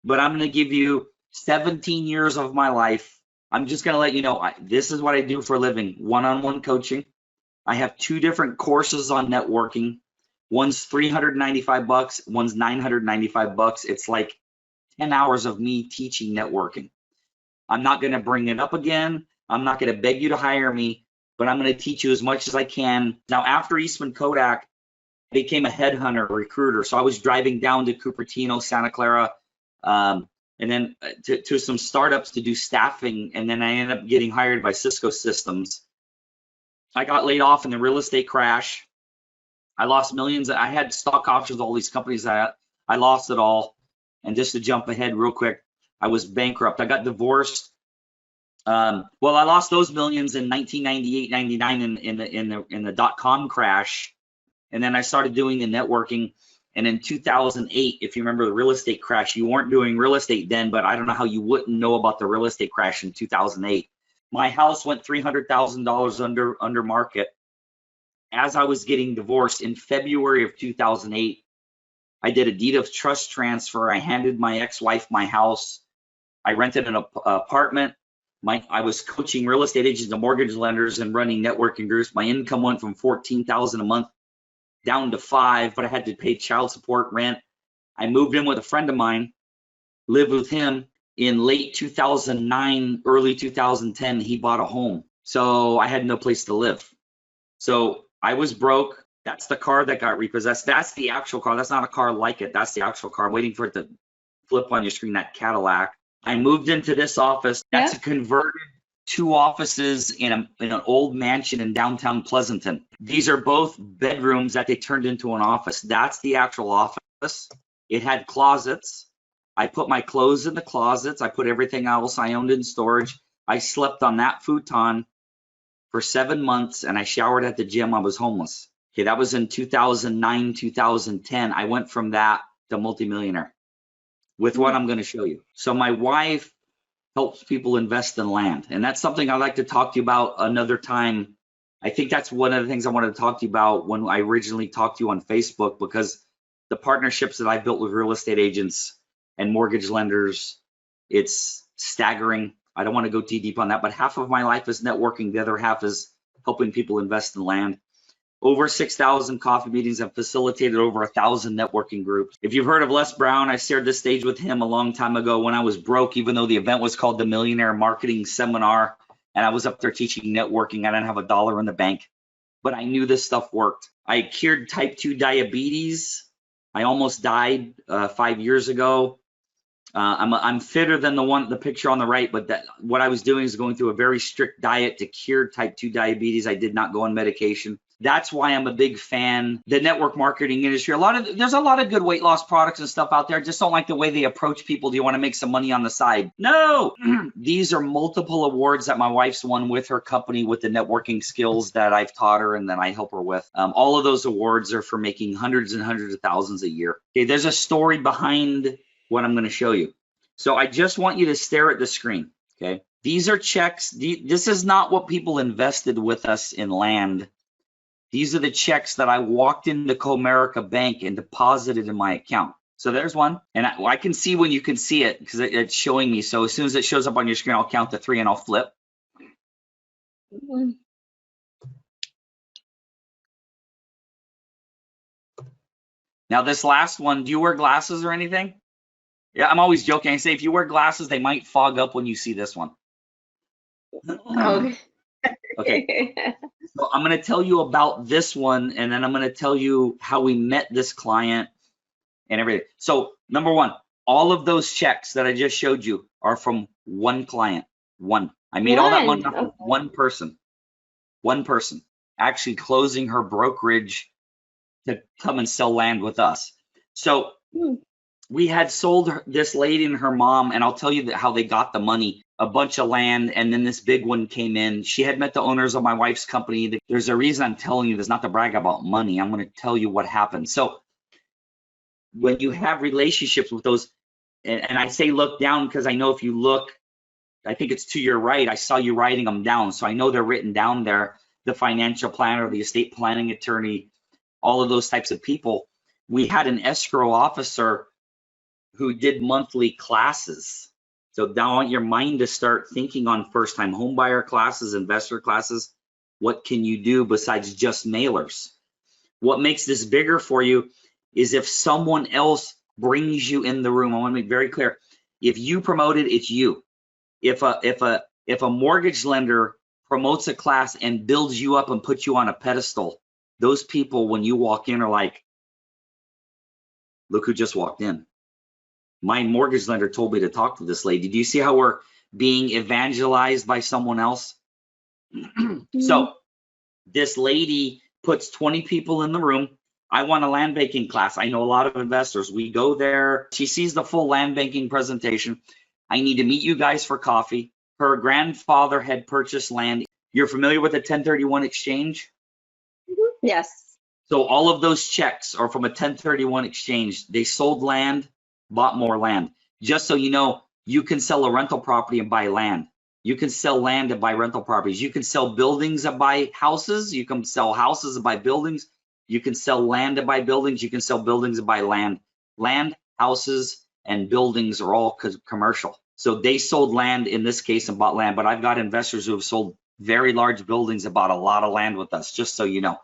but I'm going to give you 17 years of my life. I'm just going to let you know, this is what I do for a living, one-on-one coaching. I have 2 different courses on networking. One's $395, one's $995. It's like 10 hours of me teaching networking. I'm not going to bring it up again. I'm not going to beg you to hire me, but I'm going to teach you as much as I can. Now, after Eastman Kodak, I became a headhunter, recruiter. So I was driving down to Cupertino, Santa Clara, and then to some startups to do staffing. And then I ended up getting hired by Cisco Systems. I got laid off in the real estate crash. I lost millions. I had stock options, all these companies. I lost it all. And just to jump ahead real quick, I was bankrupt. I got divorced. Well, I lost those millions in 1998, 99 in the dot-com crash. And then I started doing the networking. And in 2008, if you remember the real estate crash, you weren't doing real estate then, but I don't know how you wouldn't know about the real estate crash in 2008. My house went $300,000 under market. As I was getting divorced in February of 2008, I did a deed of trust transfer. I handed my ex-wife my house. I rented an apartment. I was coaching real estate agents and mortgage lenders and running networking groups. My income went from $14,000 a month down to $5,000, but I had to pay child support, rent. I moved in with a friend of mine, lived with him. In late 2009, early 2010, he bought a home. So I had no place to live. So I was broke. That's the car that got repossessed. That's the actual car. That's not a car like it. That's the actual car. I'm waiting for it to flip on your screen, that Cadillac. I moved into this office. That's a converted 2 offices in an old mansion in downtown Pleasanton. These are both bedrooms that they turned into an office. That's the actual office. It had closets. I put my clothes in the closets. I put everything else I owned in storage. I slept on that futon for 7 months, and I showered at the gym. I was homeless. Okay, that was in 2009, 2010. I went from that to multimillionaire with what I'm going to show you. So my wife helps people invest in land, and that's something I'd like to talk to you about another time. I think that's one of the things I wanted to talk to you about when I originally talked to you on Facebook, because the partnerships that I built with real estate agents and mortgage lenders, it's staggering. I don't want to go too deep on that, but half of my life is networking. The other half is helping people invest in land. Over 6,000 coffee meetings and facilitated over 1,000 networking groups. If you've heard of Les Brown, I shared this stage with him a long time ago when I was broke, even though the event was called the Millionaire Marketing Seminar, and I was up there teaching networking. I didn't have $1 in the bank, but I knew this stuff worked. I cured type 2 diabetes. I almost died 5 years ago. I'm fitter than the picture on the right, but what I was doing is going through a very strict diet to cure type 2 diabetes. I did not go on medication. That's why I'm a big fan. The network marketing industry, there's a lot of good weight loss products and stuff out there. I just don't like the way they approach people. Do you want to make some money on the side? No. These are multiple awards that my wife's won with her company with the networking skills that I've taught her and that I help her with. All of those awards are for making hundreds and hundreds of thousands a year. Okay, there's a story behind what I'm going to show you. So I just want you to stare at the screen. Okay, these are checks. This is not what people invested with us in land. These are the checks that I walked into Comerica Bank and deposited in my account. So there's one, and I can see when you can see it because it's showing me. So as soon as it shows up on your screen, I'll count to 3 and I'll flip. Now this last one, do you wear glasses or anything? Yeah, I'm always joking. I say if you wear glasses, they might fog up when you see this one. Okay. So I'm going to tell you about this one, and then I'm going to tell you how we met this client and everything. So number one, all of those checks that I just showed you are from one client. One. I made all that money off of one person. One person actually closing her brokerage to come and sell land with us. So we had sold this lady and her mom, and I'll tell you how they got the money, a bunch of land, and then this big one came in. She had met the owners of my wife's company. There's a reason I'm telling you this, not to brag about money. I'm going to tell you what happened. So when you have relationships with those, and I say look down because I know if you look, I think it's to your right, I saw you writing them down. So I know they're written down there, the financial planner, the estate planning attorney, all of those types of people. We had an escrow officer who did monthly classes. So now I want your mind to start thinking on first-time home buyer classes, investor classes. What can you do besides just mailers? What makes this bigger for you is if someone else brings you in the room. I want to make very clear. If you promote it, it's you. If a mortgage lender promotes a class and builds you up and puts you on a pedestal, those people, when you walk in, are like, look who just walked in. My mortgage lender told me to talk to this lady. Do you see how we're being evangelized by someone else? So this lady puts 20 people in the room. I want a land banking class. I know a lot of investors. We go there. She sees the full land banking presentation. I need to meet you guys for coffee. Her grandfather had purchased land. You're familiar with a 1031 exchange? Yes. So all of those checks are from a 1031 exchange. They sold land, bought more land. Just so you know, you can sell a rental property and buy land. You can sell land and buy rental properties. You can sell buildings and buy houses. You can sell houses and buy buildings. You can sell land and buy buildings. You can sell buildings and buy land. Land, houses, and buildings are all commercial. So they sold land in this case and bought land, but I've got investors who have sold very large buildings and bought a lot of land with us, just so you know.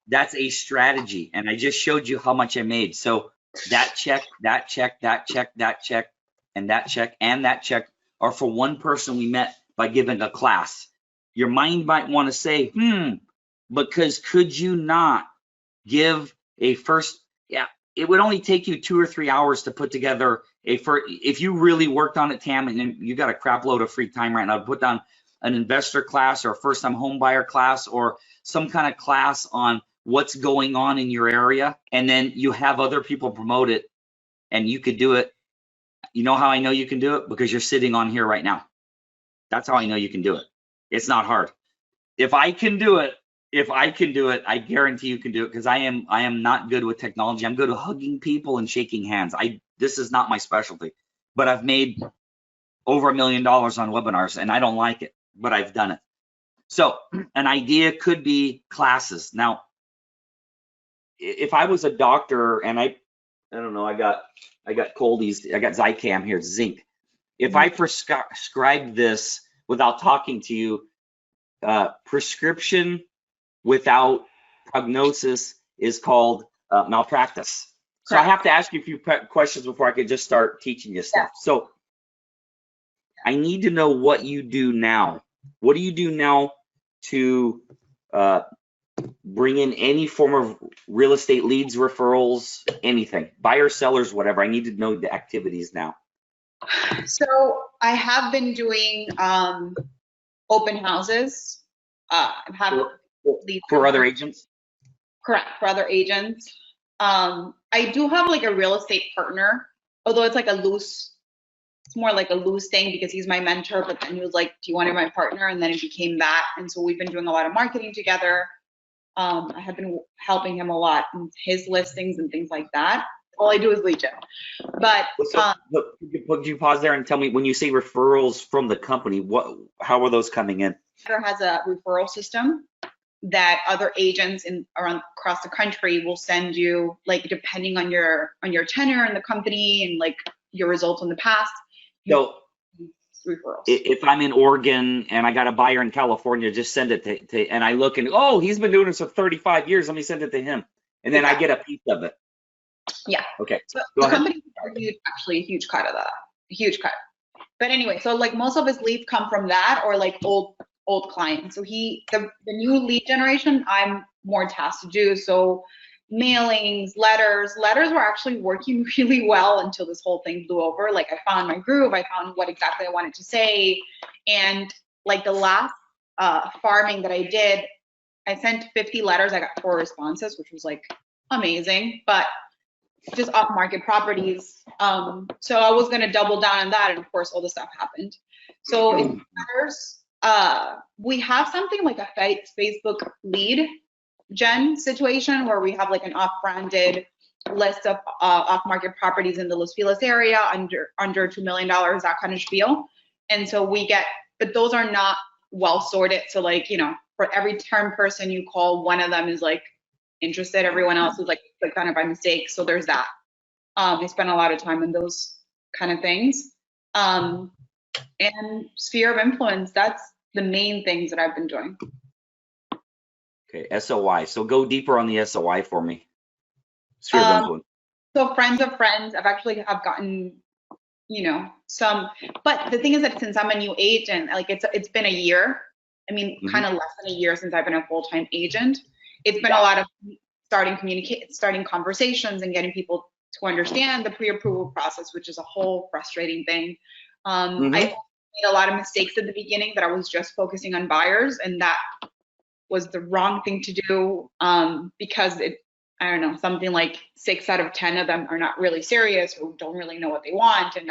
That's a strategy, and I just showed you how much I made. So that check, that check, that check, that check, and that check, and that check are for one person we met by giving a class. Your mind might want to say, because could you not give a first, it would only take you 2 or 3 hours to put together if you really worked on it, Tam, and you got a crap load of free time right now, put down an investor class or a first time home buyer class or some kind of class on what's going on in your area, and then you have other people promote it and you could do it. You know how I know you can do it? Because you're sitting on here right now. That's how I know you can do it. It's not hard. If I can do it, I guarantee you can do it, because I am not good with technology. I'm good at hugging people and shaking hands. This is not my specialty, but I've made over $1 million on webinars and I don't like it, but I've done it. So an idea could be classes. Now, if I was a doctor and I don't know, I got coldies, I got Zicam here, zinc. If I prescribed this without talking to you, prescription without prognosis is called malpractice. So I have to ask you a few questions before I could just start teaching you stuff. Yeah. So I need to know what you do now. What do you do now to bring in any form of real estate leads, referrals, anything, buyers, sellers, whatever? I need to know the activities now. So I have been doing open houses. For other agents? Correct, for other agents. I do have like a real estate partner, although it's like it's more like a loose thing because he's my mentor, but then he was like, do you want to be my partner? And then it became that. And so we've been doing a lot of marketing together. I have been helping him a lot in his listings and things like that. All I do is lead gen. But would you pause there and tell me, when you say referrals from the company, how are those coming in? There has a referral system that other agents across the country will send you, like depending on your tenure in the company and like your results in the past. So referrals. If I'm in Oregon and I got a buyer in California, just send it to and I look and, oh, he's been doing this for 35 years. Let me send it to him. And then I get a piece of it. Yeah. Okay. So the company actually a huge cut of that. A huge cut. But anyway, so like most of his leads come from that or like old clients. So the new lead generation, I'm more tasked to do. So mailings, letters were actually working really well until this whole thing blew over. Like I found my groove, I found what exactly I wanted to say. And like the last farming that I did, I sent 50 letters, I got 4 responses, which was like amazing, but just off market properties. So I was gonna double down on that, and of course all the stuff happened. So in letters, we have something like a Facebook lead gen situation where we have like an off-branded list of off-market properties in the Los Feliz area under $2 million, that kind of spiel. And so we get, but those are not well sorted. So like, you know, for every term person you call, one of them is like interested, everyone else is like clicked on it by mistake. So there's that. I spend a lot of time in those kind of things. And sphere of influence, that's the main things that I've been doing. Okay, SOI. So go deeper on the SOI for me. Sphere of influence. So friends of friends, I've gotten, you know, some, but the thing is that since I'm a new agent, like it's been a year. I mean, kind of less than a year since I've been a full-time agent. It's been a lot of starting conversations and getting people to understand the pre-approval process, which is a whole frustrating thing. I made a lot of mistakes at the beginning that I was just focusing on buyers, and that was the wrong thing to do, because I don't know, something like 6 out of 10 of them are not really serious or don't really know what they want. And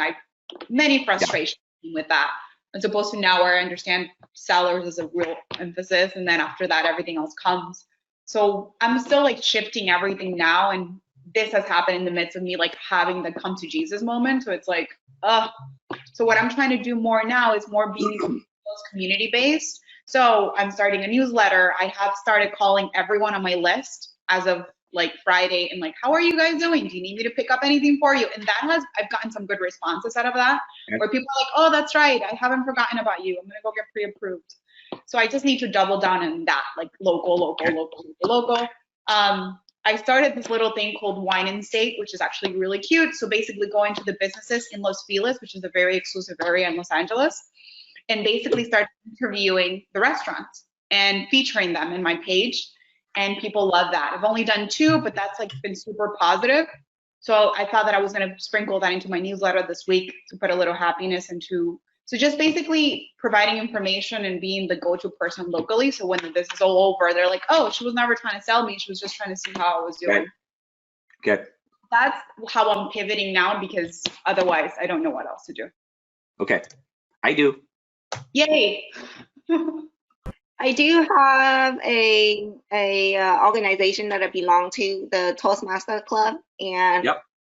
many frustrations with that. As opposed to now where I understand sellers is a real emphasis. And then after that, everything else comes. So I'm still like shifting everything now. And this has happened in the midst of me like having the come to Jesus moment. So it's like, so what I'm trying to do more now is more being community based. So I'm starting a newsletter. I have started calling everyone on my list as of like Friday and like, how are you guys doing? Do you need me to pick up anything for you? And I've gotten some good responses out of that, where people are like, oh, that's right, I haven't forgotten about you. I'm gonna go get pre-approved. So I just need to double down on that, like local. I started this little thing called Wine and State, which is actually really cute. So basically going to the businesses in Los Feliz, which is a very exclusive area in Los Angeles, and basically start interviewing the restaurants and featuring them in my page. And people love that. I've only done 2, but that's like been super positive. So I thought that I was going to sprinkle that into my newsletter this week to put a little happiness into. So just basically providing information and being the go-to person locally. So when this is all over, they're like, oh, she was never trying to sell me. She was just trying to see how I was doing. Okay. That's how I'm pivoting now, because otherwise I don't know what else to do. Okay. I do. Yay. I do have a organization that I belong to, the Toastmaster Club, and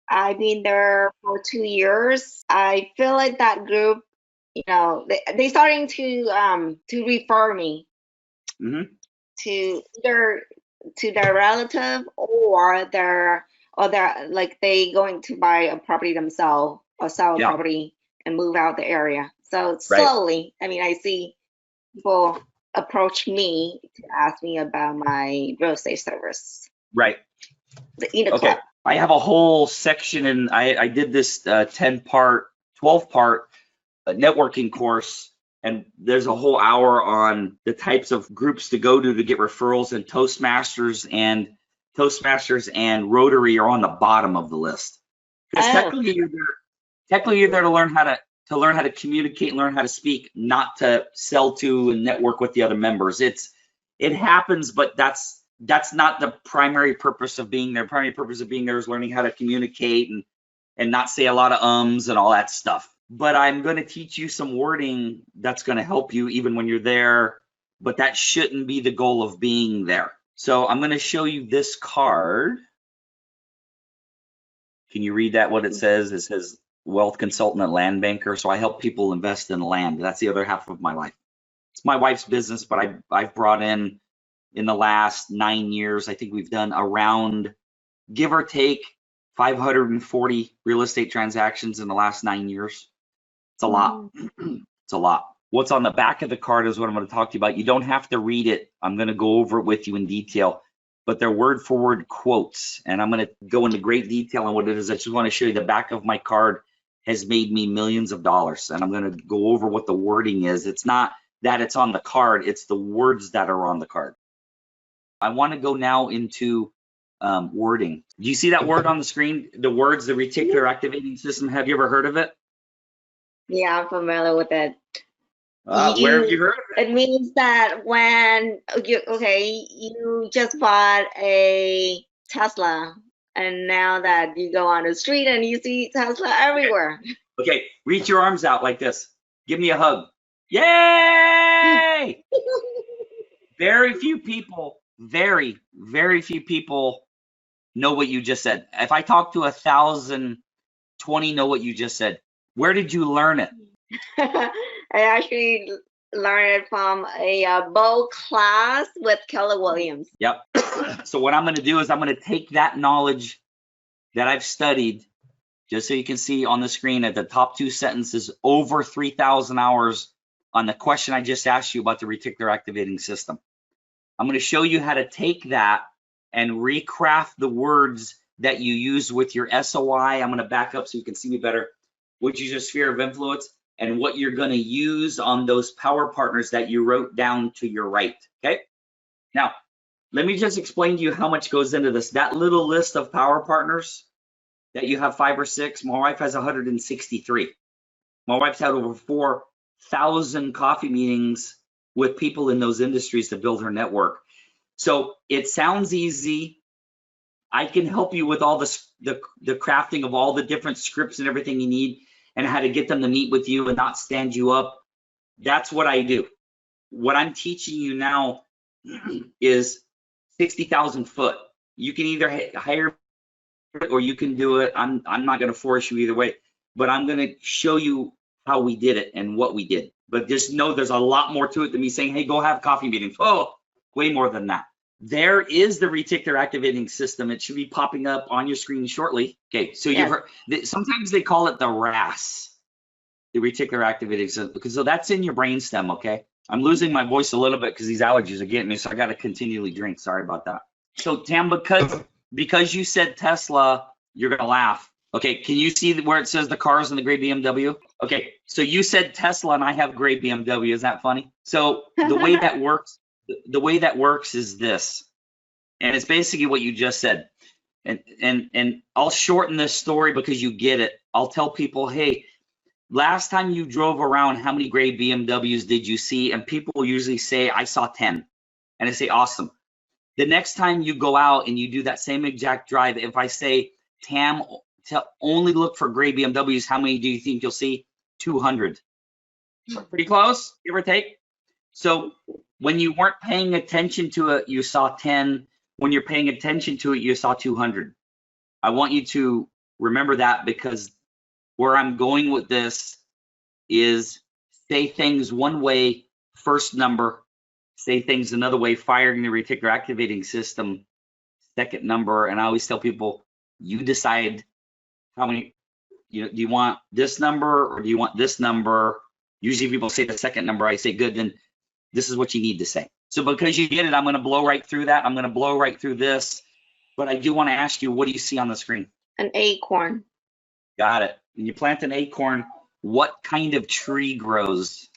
I've been there for 2 years. I feel like that group, you know, they starting to refer me to either to their relative or their like they going to buy a property themselves or sell a property and move out the area. So slowly, I mean, I see people approach me to ask me about my real estate service. Right. Okay. Club. I have a whole section, and I did this 10-part, 12-part networking course, and there's a whole hour on the types of groups to go to get referrals, and Toastmasters and Rotary are on the bottom of the list. Because technically you're there to learn how to communicate and learn how to speak, not to sell to and network with the other members. It happens, but that's not the primary purpose of being there. The primary purpose of being there is learning how to communicate and not say a lot of ums and all that stuff. But I'm going to teach you some wording that's going to help you even when you're there, but that shouldn't be the goal of being there. So I'm going to show you this card. Can you read that, what it says? It says wealth consultant and land banker. So I help people invest in land. That's the other half of my life. It's my wife's business, but I've brought in the last 9 years, I think we've done around, give or take, 540 real estate transactions in the last 9 years. It's a lot. It's a lot. What's on the back of the card is what I'm going to talk to you about. You don't have to read it. I'm going to go over it with you in detail, but they're word for word quotes, and I'm going to go into great detail on what it is. I just want to show you the back of my card has made me millions of dollars, and I'm going to go over what the wording is. It's not that it's on the card, it's the words that are on the card. I want to go now into wording. Do you see that word on the screen? The words, the reticular activating system. Have you ever heard of it? Yeah, I'm familiar with it. Where have you heard of it? It means that when you just bought a Tesla, and now that you go on the street and you see Tesla everywhere. Okay, reach your arms out like this. Give me a hug. Yay! Very few people know what you just said. If I talk to 1,000, 20 know what you just said. Where did you learn it? I actually learned it from a bow class with Keller Williams. Yep. So what I'm going to do is I'm going to take that knowledge that I've studied just so you can see on the screen at the top 2 sentences, over 3,000 hours on the question I just asked you about the reticular activating system. I'm going to show you how to take that and recraft the words that you use with your SOI. I'm going to back up so you can see me better, which is your sphere of influence, and what you're going to use on those power partners that you wrote down to your right. Okay. Now, let me just explain to you how much goes into this. That little list of power partners that you have 5 or 6, my wife has 163. My wife's had over 4,000 coffee meetings with people in those industries to build her network. So it sounds easy. I can help you with all the crafting of all the different scripts and everything you need, and how to get them to meet with you and not stand you up. That's what I do. What I'm teaching you now is 60,000 foot. You can either hire it or you can do it. I'm not going to force you either way, but I'm going to show you how we did it and what we did. But just know there's a lot more to it than me saying, hey, go have coffee meetings. Oh, way more than that. There is the reticular activating system. It should be popping up on your screen shortly. Okay, so you've heard, sometimes they call it the RAS, the reticular activating system, because so that's in your brainstem. Okay, I'm losing my voice a little bit because these allergies are getting me, so I got to continually drink. Sorry about that. So Tam, because you said Tesla, you're gonna laugh. Okay, can you see where it says the cars and the gray BMW? Okay, so you said Tesla and I have gray BMW. Is that funny? So the way that works. The way that works is this, and it's basically what you just said. And I'll shorten this story because you get it. I'll tell people, hey, last time you drove around, how many gray BMWs did you see? And people usually say, I saw 10. And I say, awesome. The next time you go out and you do that same exact drive, if I say, Tam, only look for gray BMWs, how many do you think you'll see? 200. Pretty close, give or take. So when you weren't paying attention to it, you saw 10. When you're paying attention to it, you saw 200. I want you to remember that, because where I'm going with this is say things one way, first number, say things another way, firing the reticular activating system, second number. And I always tell people, you decide how many, do you want this number or do you want this number? Usually people say the second number. I say, good, then this is what you need to say. So because you get it, I'm going to blow right through that. I'm going to blow right through this. But I do want to ask you, what do you see on the screen? An acorn. Got it. When you plant an acorn, what kind of tree grows?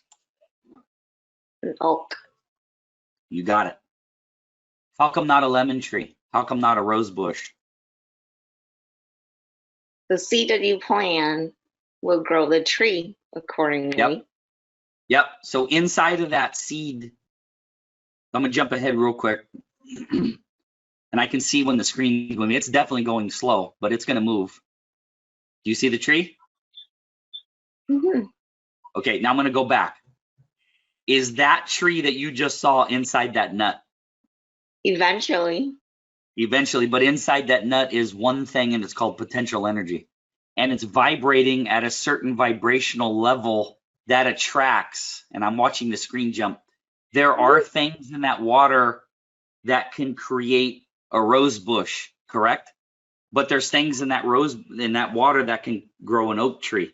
An oak. You got it. How come not a lemon tree? How come not a rose bush? The seed that you plant will grow the tree accordingly. Yep. So inside of that seed, I'm going to jump ahead real quick. And I can see when the screen is going. It's definitely going slow, but it's going to move. Do you see the tree? Mm-hmm. Okay, now I'm going to go back. Is that tree that you just saw inside that nut? Eventually. Eventually, but inside that nut is one thing, and it's called potential energy. And it's vibrating at a certain vibrational level that attracts, and I'm watching the screen jump. There are things in that water that can create a rose bush, correct? But there's things in that water that can grow an oak tree.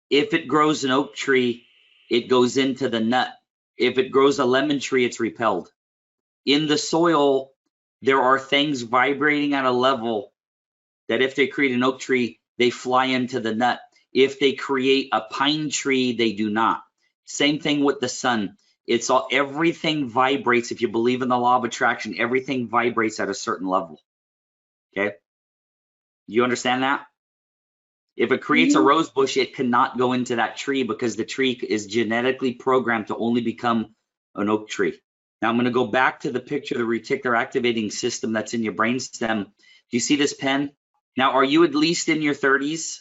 If it grows an oak tree, it goes into the nut. If it grows a lemon tree, it's repelled. In the soil, there are things vibrating at a level that if they create an oak tree, they fly into the nut. If they create a pine tree, they do not. Same thing with the sun. It's all, everything vibrates. If you believe in the law of attraction, everything vibrates at a certain level. Okay? You understand that? If it creates a rose bush, it cannot go into that tree because the tree is genetically programmed to only become an oak tree. Now I'm going to go back to the picture of the reticular activating system that's in your brainstem. Do you see this pen? Now, are you at least in your 30s?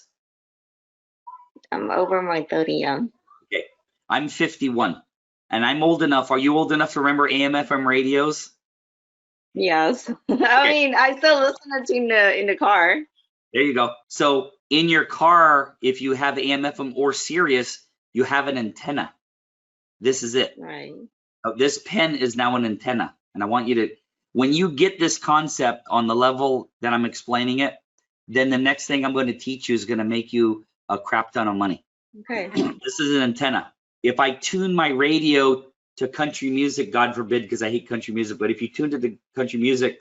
I'm over my 30, yeah. Okay, I'm 51, and I'm old enough. Are you old enough to remember AM/FM radios? Yes. I mean, I still listen to in the car. There you go. So in your car, if you have AM/FM or Sirius, you have an antenna. This is it. Right. This pen is now an antenna, and I want you to, when you get this concept on the level that I'm explaining it, then the next thing I'm going to teach you is going to make you a crap ton of money. Okay. This is an antenna. If I tune my radio to country music, God forbid, because I hate country music, but if you tune to the country music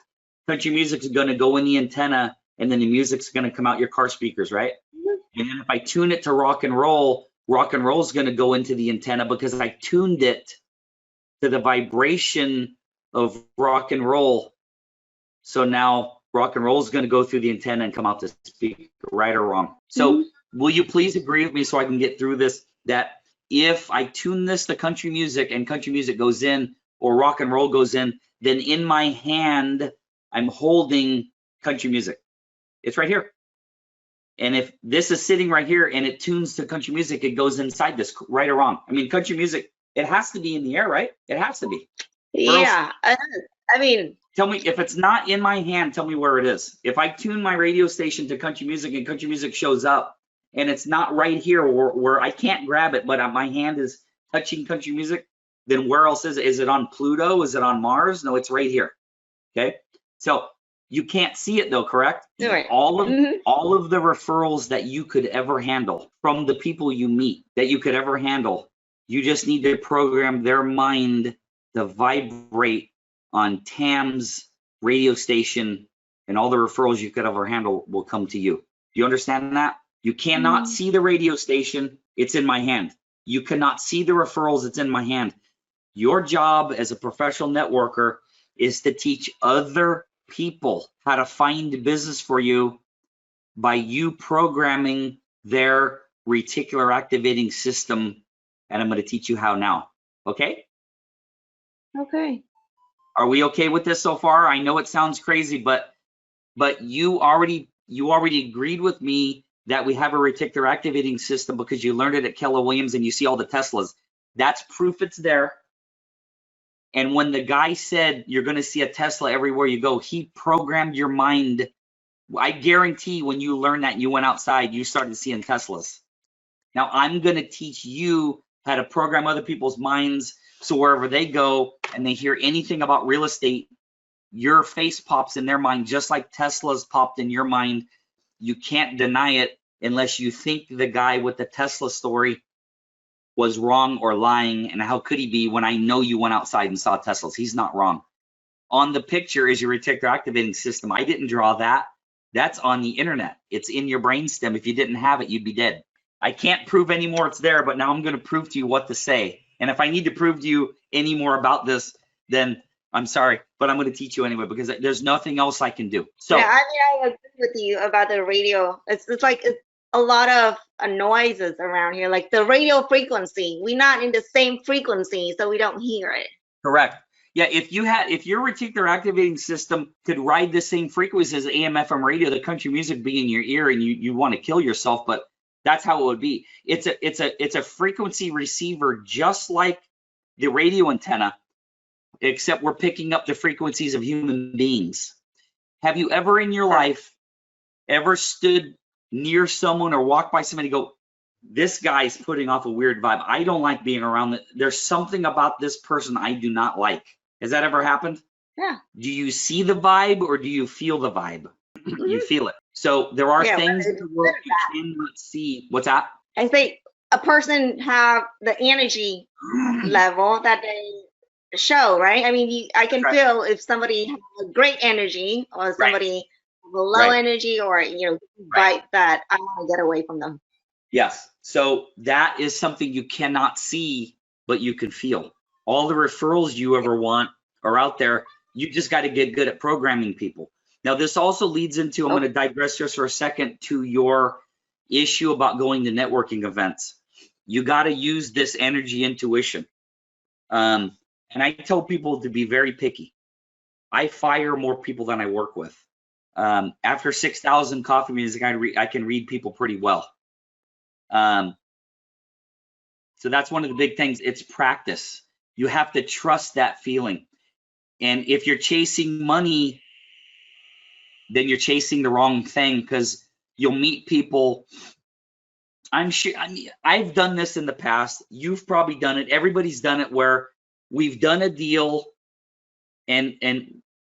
is going to go in the antenna, and then the music's going to come out your car speakers, right? And then if I tune it to rock and roll is going to go into the antenna because I tuned it to the vibration of rock and roll. So now rock and roll is going to go through the antenna and come out the speaker, right or wrong. So will you please agree with me so I can get through this, that if I tune this to country music and country music goes in or rock and roll goes in, then in my hand, I'm holding country music. It's right here. And if this is sitting right here and it tunes to country music, it goes inside this, right or wrong. I mean, country music, it has to be in the air, right? It has to be. Yeah, I mean, tell me, if it's not in my hand, tell me where it is. If I tune my radio station to country music and country music shows up and it's not right here where I can't grab it, but my hand is touching country music, then where else is it? Is it on Pluto? Is it on Mars? No, it's right here. Okay. So you can't see it though, correct? Right. All of the referrals that you could ever handle from the people you meet that you could ever handle, you just need to program their mind to vibrate on Tam's radio station, and all the referrals you could ever handle will come to you. Do you understand that? You cannot see the radio station, it's in my hand. You cannot see the referrals, it's in my hand. Your job as a professional networker is to teach other people how to find business for you by you programming their reticular activating system, and I'm going to teach you how now. Okay? Okay. Are we okay with this so far? I know it sounds crazy, but you already agreed with me that we have a reticular activating system because you learned it at Keller Williams and you see all the Teslas. That's proof it's there. And when the guy said you're going to see a Tesla everywhere you go, he programmed your mind. I guarantee when you learned that and you went outside, you started seeing Teslas. Now I'm going to teach you how to program other people's minds so wherever they go and they hear anything about real estate, your face pops in their mind just like Tesla's popped in your mind. You can't deny it unless you think the guy with the Tesla story was wrong or lying, and how could he be when I know you went outside and saw Teslas? He's not wrong. On the picture is your reticular activating system. I didn't draw that. That's on the internet. It's in your brainstem. If you didn't have it, you'd be dead. I can't prove anymore it's there, but now I'm going to prove to you what to say. And if I need to prove to you any more about this, then I'm sorry, but I'm going to teach you anyway because there's nothing else I can do. So yeah, I agree with you about the radio. It's like a lot of noises around here, like the radio frequency. We're not in the same frequency, so we don't hear it. Correct. Yeah, if your reticular activating system could ride the same frequency as AM FM radio, the country music be in your ear and you want to kill yourself, but that's how it would be. It's a frequency receiver just like the radio antenna, except we're picking up the frequencies of human beings. Have you ever in your life ever stood near someone or walked by somebody and go, this guy's putting off a weird vibe. I don't like being around it. There's something about this person I do not like. Has that ever happened? Yeah. Do you see the vibe or do you feel the vibe? You feel it. So there are things in the world you cannot see. What's that? I think a person have the energy level that they show, right? I mean, I can feel if somebody has a great energy or somebody have a low energy or, vibe that I want to get away from them. Yes. So that is something you cannot see, but you can feel. All the referrals you ever want are out there. You just got to get good at programming people. Now, this also leads into, I'm going to digress just for a second to your issue about going to networking events. You got to use this energy intuition. And I tell people to be very picky. I fire more people than I work with. After 6,000 coffee meetings, I can read people pretty well. So that's one of the big things. It's practice. You have to trust that feeling. And if you're chasing money, then you're chasing the wrong thing because you'll meet people. I'm sure I've done this in the past. You've probably done it. Everybody's done it where we've done a deal and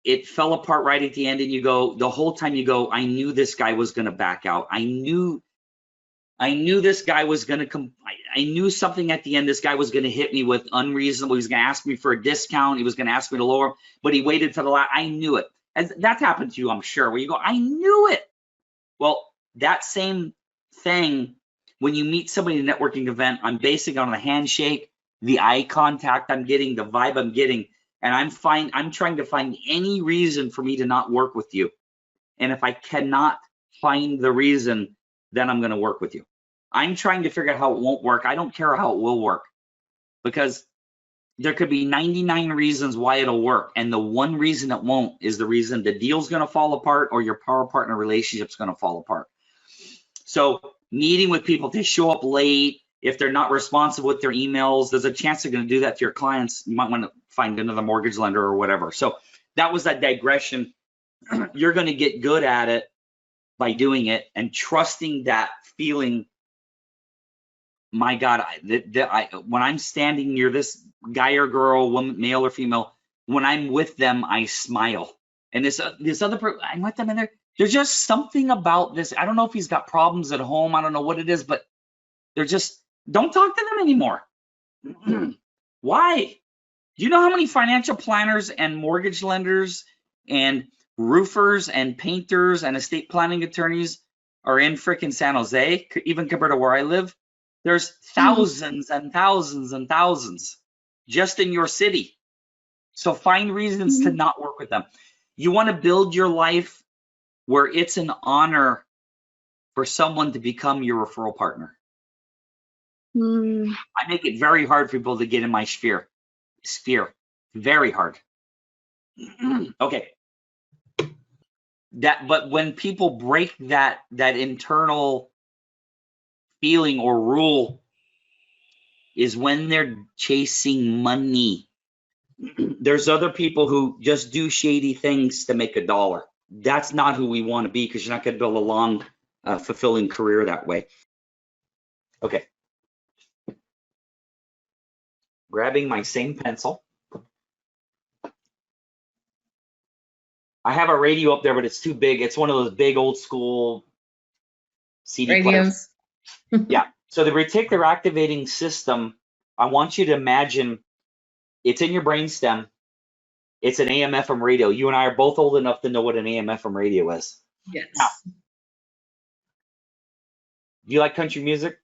it fell apart right at the end, and you go, the whole time you go, I knew this guy was going to back out. I knew this guy was going to come. I knew something at the end. This guy was going to hit me with unreasonable. He was going to ask me for a discount. He was going to ask me to lower, but he waited for the last. I knew it. And that happened to you, I'm sure, where you go, I knew it. Well, that same thing, when you meet somebody at a networking event, I'm basing on the handshake, the eye contact I'm getting, the vibe I'm getting, and I'm trying to find any reason for me to not work with you. And if I cannot find the reason, then I'm going to work with you. I'm trying to figure out how it won't work. I don't care how it will work, because there could be 99 reasons why it'll work. And the one reason it won't is the reason the deal's going to fall apart or your power partner relationship's going to fall apart. So meeting with people to show up late, if they're not responsive with their emails, there's a chance they're going to do that to your clients. You might want to find another mortgage lender or whatever. So that was that digression. You're going to get good at it by doing it and trusting that feeling. My God, when I'm standing near this guy or girl, woman, male or female, when I'm with them, I smile. And this other person, I'm with them, and there's just something about this. I don't know if he's got problems at home. I don't know what it is, but they're just, don't talk to them anymore. Why? Do you know how many financial planners and mortgage lenders and roofers and painters and estate planning attorneys are in frickin' San Jose, even compared to where I live? There's thousands and thousands and thousands just in your city. So find reasons to not work with them. You want to build your life where it's an honor for someone to become your referral partner. I make it very hard for people to get in my sphere. Very hard. Okay. But when people break that internal feeling or rule is when they're chasing money. There's other people who just do shady things to make $1. That's not who we want to be, because you're not going to build a long, fulfilling career that way. Okay. Grabbing my same pencil. I have a radio up there, but it's too big. It's one of those big old school CD players. Yeah. So the reticular activating system, I want you to imagine it's in your brainstem. It's an AM/FM radio. You and I are both old enough to know what an AM/FM radio is. Yes. Now, do you like country music?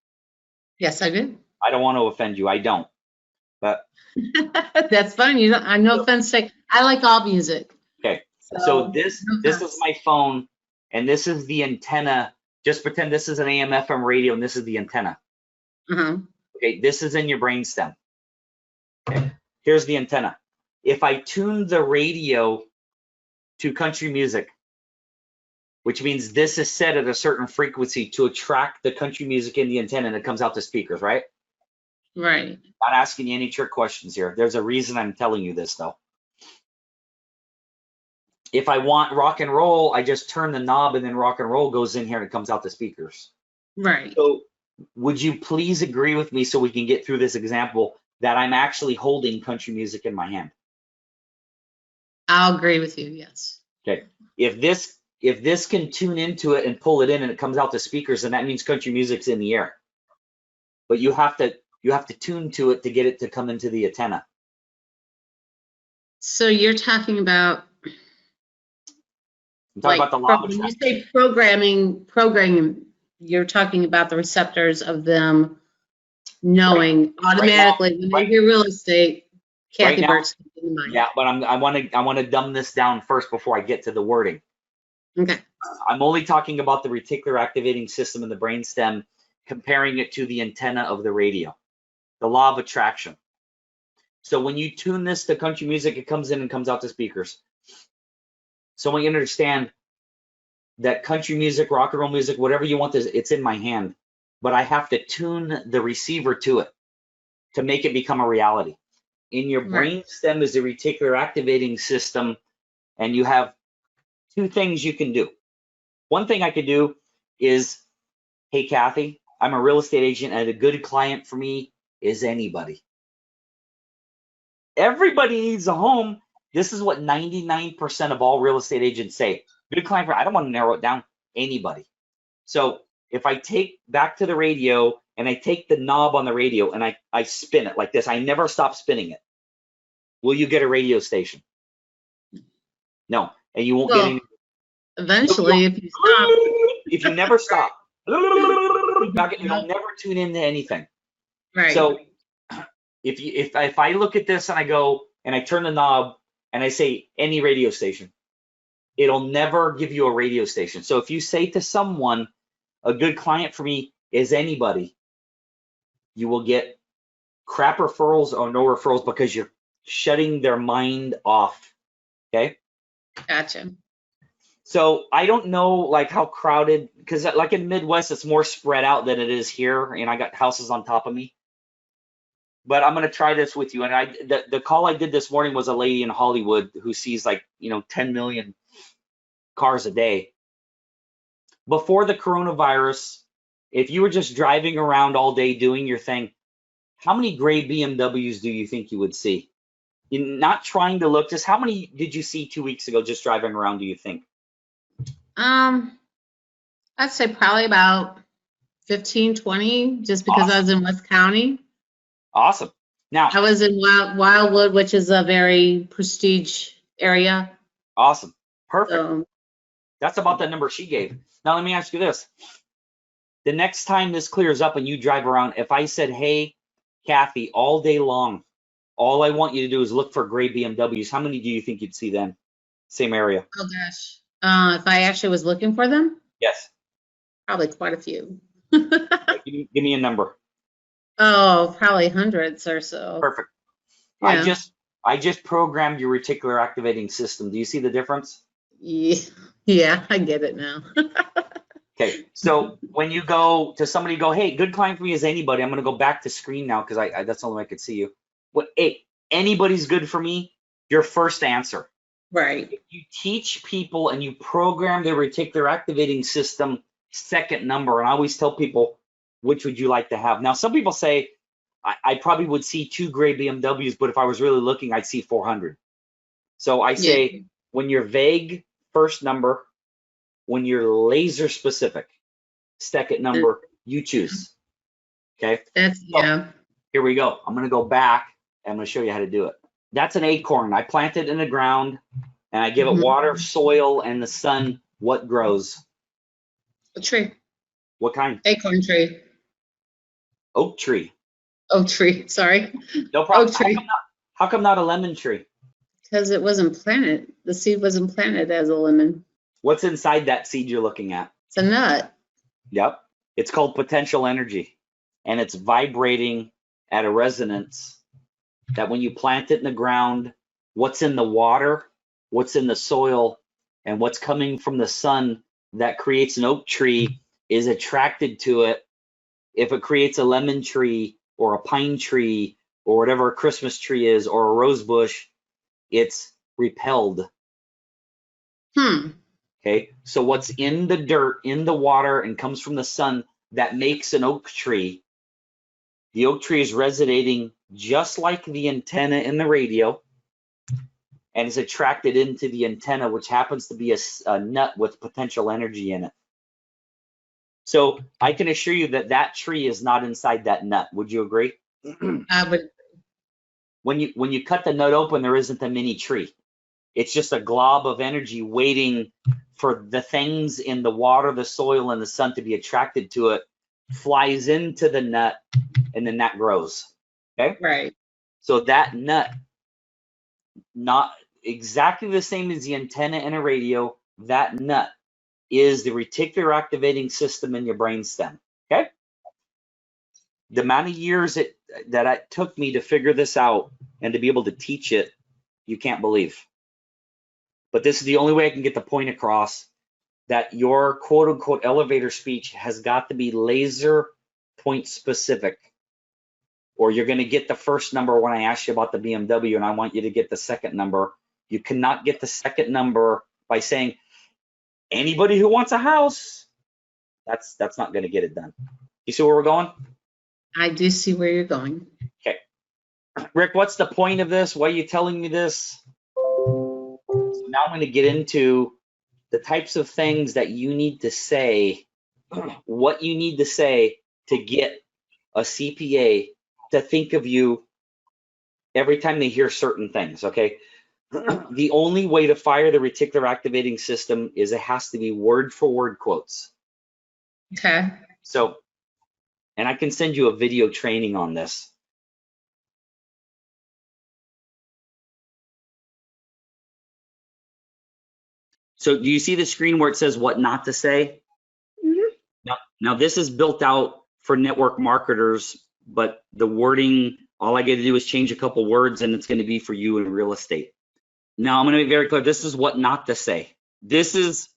Yes, I do. I don't want to offend you. I don't. But that's fine. You don't, I'm no offense. I like all music. Okay. So this is my phone, and this is the antenna. Just pretend this is an AM/FM radio, and this is the antenna. Okay, this is in your brainstem. Okay, here's the antenna. If I tune the radio to country music, which means this is set at a certain frequency to attract the country music in the antenna, and it comes out to speakers, right? Right. Not asking you any trick questions here. There's a reason I'm telling you this, though. If I want rock and roll, I just turn the knob, and then rock and roll goes in here and it comes out the speakers. Right. So would you please agree with me so we can get through this example that I'm actually holding country music in my hand? I'll agree with you, yes. Okay. If this can tune into it and pull it in and it comes out the speakers, then that means country music's in the air. But you have to tune to it to get it to come into the antenna. So you're talking about, I'm talking about the law of when you attraction. say programming, you're talking about the receptors of them knowing automatically when they hear real estate. Kathy Burt's in mind. Yeah, but I want to dumb this down first before I get to the wording. Okay. I'm only talking about the reticular activating system in the brainstem, comparing it to the antenna of the radio, the law of attraction. So when you tune this to country music, it comes in and comes out to speakers. So I want you to understand that country music, rock and roll music, whatever you want, it's in my hand, but I have to tune the receiver to it to make it become a reality. In your brainstem is the reticular activating system, and you have two things you can do. One thing I could do is, hey, Kathy, I'm a real estate agent, and a good client for me is anybody. Everybody needs a home, This is what 99% of all real estate agents say. Good client, I don't want to narrow it down, anybody. So if I take back to the radio and I take the knob on the radio and I spin it like this, I never stop spinning it. Will you get a radio station? No, and you won't get any. Eventually, if you stop. If you never stop, you'll never tune into anything. Right. So if I look at this and I go and I turn the knob and I say any radio station, it'll never give you a radio station. So if you say to someone, a good client for me is anybody, you will get crap referrals or no referrals because you're shutting their mind off. Okay. Gotcha. So I don't know like how crowded, because like in the Midwest, it's more spread out than it is here, and I got houses on top of me. But I'm gonna try this with you. And the call I did this morning was a lady in Hollywood who sees like 10 million cars a day. Before the coronavirus, if you were just driving around all day doing your thing, how many gray BMWs do you think you would see? You're not trying to look, just how many did you see 2 weeks ago just driving around, do you think? I'd say probably about 15, 20, just because Awesome. I was in West County. Awesome. Now, I was in Wildwood, which is a very prestige area. awesome. Perfect. So, That's about the number she gave. Now, let me ask you this. The next time this clears up and you drive around, if I said, hey, Kathy, all day long, all I want you to do is look for gray BMWs, how many do you think you'd see then? Same area. oh gosh. If I actually was looking for them, Yes. probably quite a few. Give me a number. Oh, probably hundreds or so. Perfect. Yeah. I just programmed your reticular activating system. Do you see the difference? Yeah, I get it now. Okay, so when you go to somebody, go, hey, good client for me is anybody. I'm going to go back to screen now because that's the only way I could see you. Hey, anybody's good for me, your first answer. Right. If you teach people and you program their reticular activating system, second number, and I always tell people, which would you like to have? Now, some people say, I probably would see 2 gray BMWs, but if I was really looking, I'd see 400. So I say, when you're vague, first number. When you're laser specific, second number, you choose. Okay? Here we go. I'm going to go back and I'm going to show you how to do it. That's an acorn. I plant it in the ground and I give it water, soil, and the sun. What grows? A tree. What kind? Acorn tree. Oak tree. Oak tree. Sorry. No problem. Oak tree. How come not a lemon tree? Because it wasn't planted. The seed wasn't planted as a lemon. What's inside that seed you're looking at? It's a nut. Yep. It's called potential energy. And it's vibrating at a resonance that when you plant it in the ground, what's in the water, what's in the soil, and what's coming from the sun that creates an oak tree is attracted to it. If it creates a lemon tree or a pine tree or whatever a Christmas tree is or a rose bush, it's repelled. Okay, so what's in the dirt, in the water, and comes from the sun that makes an oak tree, the oak tree is resonating just like the antenna in the radio and is attracted into the antenna, which happens to be a nut with potential energy in it. So I can assure you that that tree is not inside that nut. Would you agree? I would. When you cut the nut open, there isn't a mini tree. It's just a glob of energy waiting for the things in the water, the soil, and the sun to be attracted to it, flies into the nut, and then that grows. Okay? Right. So that nut, not exactly the same as the antenna in a radio, that nut is the reticular activating system in your brainstem. Okay? The amount of years that it took me to figure this out and to be able to teach it, you can't believe. But this is the only way I can get the point across that your quote unquote elevator speech has got to be laser point specific, or you're going to get the first number when I ask you about the BMW and I want you to get the second number. You cannot get the second number by saying anybody who wants a house. That's not going to get it done. You see where we're going? I do see where you're going. Okay. Rick, what's the point of this? Why are you telling me this? now I'm going to get into the types of things that you need to say, what you need to say to get a CPA to think of you every time they hear certain things, okay? The only way to fire the reticular activating system is it has to be word for word quotes. Okay. So, and I can send you a video training on this. So do you see the screen where it says what not to say? Mm-hmm. Now this is built out for network marketers, but the wording, all I get to do is change a couple words and it's going to be for you in real estate. Now I'm going to be very clear. This is what not to say. This is,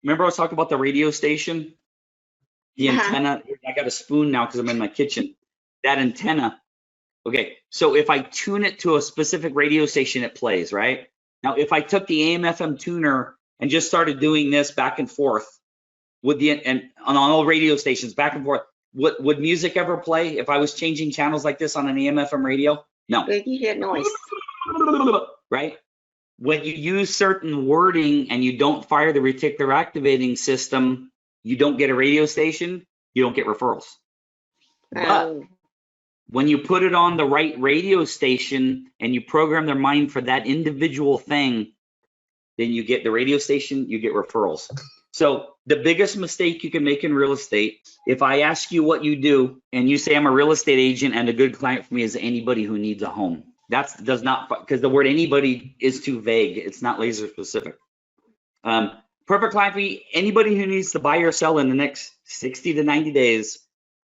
remember I was talking about the radio station? The antenna, I got a spoon now because I'm in my kitchen. That antenna, okay, so if I tune it to a specific radio station, it plays, right? Now, if I took the AM/FM tuner and just started doing this back and forth with and on all radio stations back and forth, would music ever play if I was changing channels like this on an AM/FM radio? No. You hear noise. Right? When you use certain wording and you don't fire the reticular activating system, you don't get a radio station, you don't get referrals. But when you put it on the right radio station and you program their mind for that individual thing, then you get the radio station, you get referrals. So the biggest mistake you can make in real estate, if I ask you what you do and you say I'm a real estate agent and a good client for me is anybody who needs a home. That does not, because the word anybody is too vague. It's not laser specific. Perfect client for me, anybody who needs to buy or sell in the next 60 to 90 days,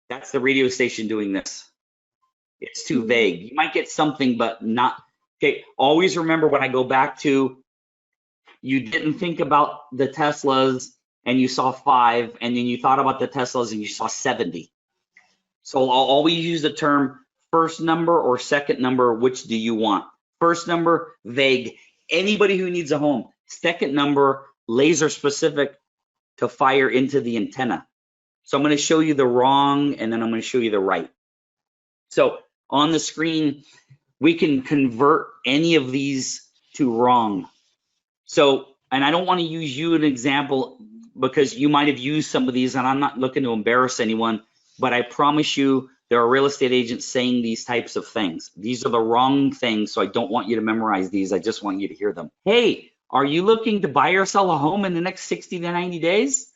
that's the radio station doing this. It's too vague. You might get something, but not. Okay, always remember when I go back to, you didn't think about the Teslas and you saw 5, and then you thought about the Teslas and you saw 70. So I'll always use the term first number or second number, which do you want? First number, vague, anybody who needs a home. Second number, laser specific to fire into the antenna. So I'm going to show you the wrong and then I'm going to show you the right. So on the screen, we can convert any of these to wrong. So, and I don't want to use you an example because you might have used some of these and I'm not looking to embarrass anyone, but I promise you there are real estate agents saying these types of things. These are the wrong things, so I don't want you to memorize these. I just want you to hear them. Hey, are you looking to buy or sell a home in the next 60 to 90 days?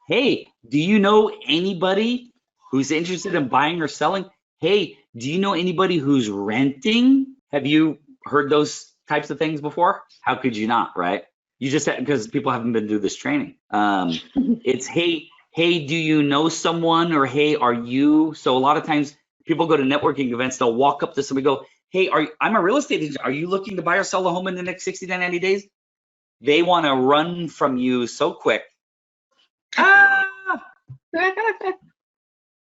Hey, do you know anybody who's interested in buying or selling? Hey, do you know anybody who's renting? Have you heard those types of things before? How could you not, right? You just had, because people haven't been through this training. It's hey, do you know someone? Or hey, are you? So a lot of times people go to networking events, they'll walk up to somebody and go, hey, I'm a real estate agent. Are you looking to buy or sell a home in the next 60 to 90 days? They want to run from you so quick.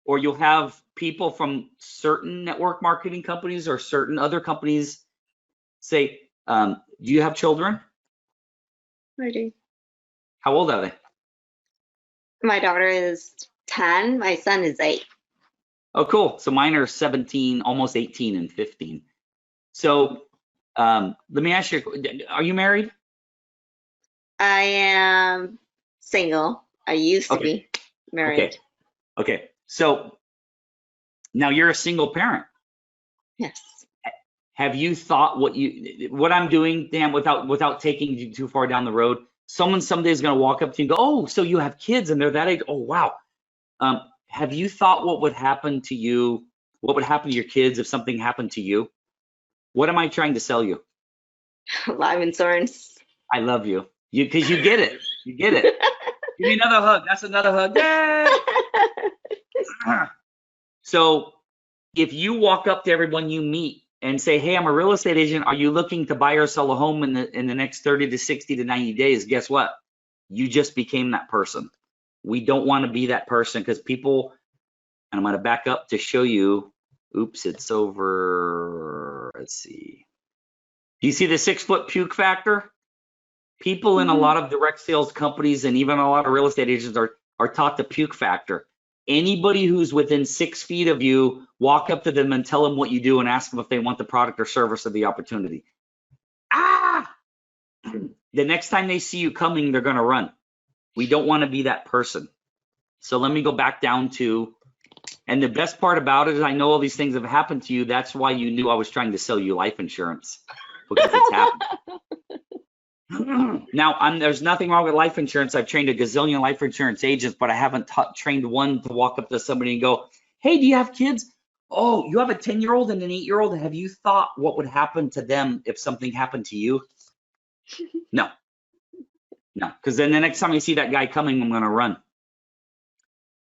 Or you'll have people from certain network marketing companies or certain other companies say, do you have children? I do. How old are they? My daughter is 10. My son is 8. Oh, cool. So mine are 17, almost 18 and 15. So let me ask you, are you married? I am single. I used to be married. Okay. So now you're a single parent. Yes. Have you thought what I'm doing, Dan, without taking you too far down the road? Someone someday is going to walk up to you and go, oh, so you have kids and they're that age? Oh, wow. Have you thought what would happen to you? What would happen to your kids if something happened to you? What am I trying to sell you? Life insurance. I love you. Because you get it. You get it. Give me another hug. That's another hug. Yay! So if you walk up to everyone you meet and say, hey, I'm a real estate agent. Are you looking to buy or sell a home in the next 30 to 60 to 90 days? Guess what? You just became that person. We don't want to be that person because people, and I'm going to back up to show you. Oops, it's over. Let's see. Do you see the 6-foot puke factor? People in a lot of direct sales companies and even a lot of real estate agents are taught the puke factor. Anybody who's within 6 feet of you, walk up to them and tell them what you do and ask them if they want the product or service or the opportunity. the next time they see you coming, they're going to run. We don't want to be that person. So let me go back down to, and the best part about it is I know all these things have happened to you. That's why you knew I was trying to sell you life insurance, because it's happened. Now, there's nothing wrong with life insurance. I've trained a gazillion life insurance agents, but I haven't trained one to walk up to somebody and go, hey, do you have kids? Oh, you have a 10-year-old and an 8-year-old. Have you thought what would happen to them if something happened to you? No, because then the next time I see that guy coming, I'm going to run.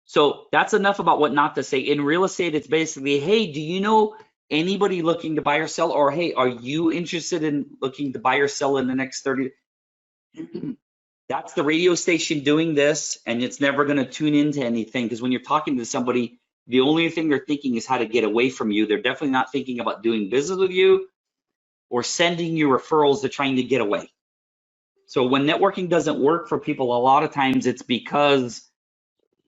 So that's enough about what not to say. In real estate, it's basically, hey, do you know anybody looking to buy or sell? Or, hey, are you interested in looking to buy or sell in the next 30? That's the radio station doing this, and it's never going to tune into anything, because when you're talking to somebody, the only thing they're thinking is how to get away from you. They're definitely not thinking about doing business with you or sending you referrals. They're trying to get away. So when networking doesn't work for people, a lot of times it's because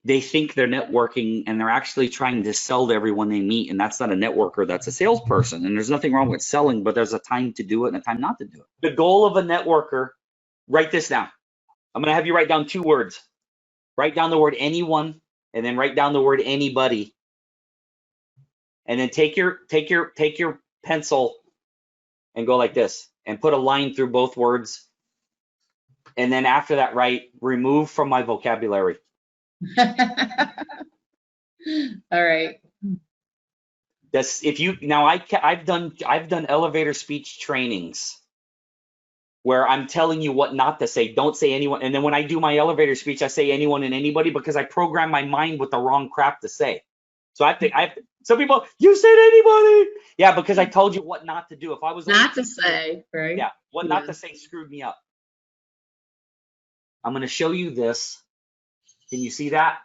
they think they're networking and they're actually trying to sell to everyone they meet. And that's not a networker, that's a salesperson. And there's nothing wrong with selling, but there's a time to do it and a time not to do it. The goal of a networker, write this down. I'm going to have you write down 2 words. Write down the word anyone and then write down the word anybody. And then take your pencil and go like this and put a line through both words. And then after that, write remove from my vocabulary. All right. That's if you now I've done elevator speech trainings where I'm telling you what not to say. Don't say anyone. And then when I do my elevator speech, I say anyone and anybody because I program my mind with the wrong crap to say. So some people, you said anybody. Yeah, because I told you what not to do. If I was not to say, right? Yeah, what not to say screwed me up. I'm going to show you this. Can you see that?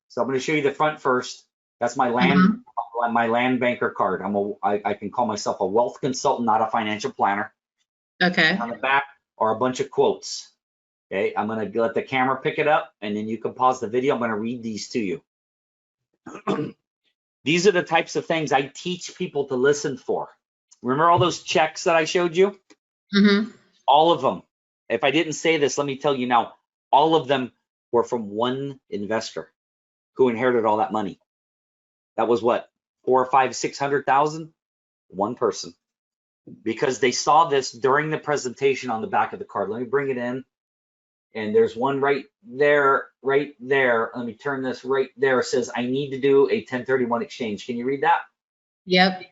So I'm going to show you the front first. That's my land banker card. I can call myself a wealth consultant, not a financial planner. Okay. And on the back are a bunch of quotes. Okay, I'm going to let the camera pick it up, and then you can pause the video. I'm going to read these to you. These are the types of things I teach people to listen for. Remember all those checks that I showed you? Mm-hmm. All of them. If I didn't say this, let me tell you now, all of them were from one investor who inherited all that money. That was what, 400,000 or 500,000, 600,000? One person. Because they saw this during the presentation on the back of the card. Let me bring it in. And there's one right there, right there. Let me turn this right there. It says, I need to do a 1031 exchange. Can you read that? Yep.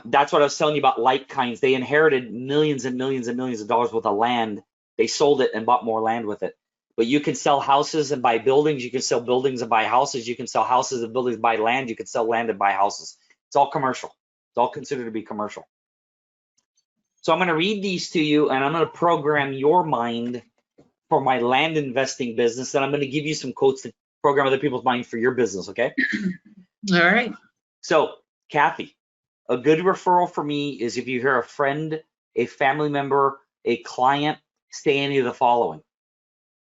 That's what I was telling you about like kinds. They inherited millions and millions and millions of dollars worth of land. They sold it and bought more land with it. But you can sell houses and buy buildings. You can sell buildings and buy houses. You can sell houses and buildings and buy land. You can sell land and buy houses. It's all commercial. It's all considered to be commercial. So I'm going to read these to you, and I'm going to program your mind for my land investing business. And I'm going to give you some quotes to program other people's mind for your business, okay? All right. So, Kathy, a good referral for me is if you hear a friend, a family member, a client say any of the following.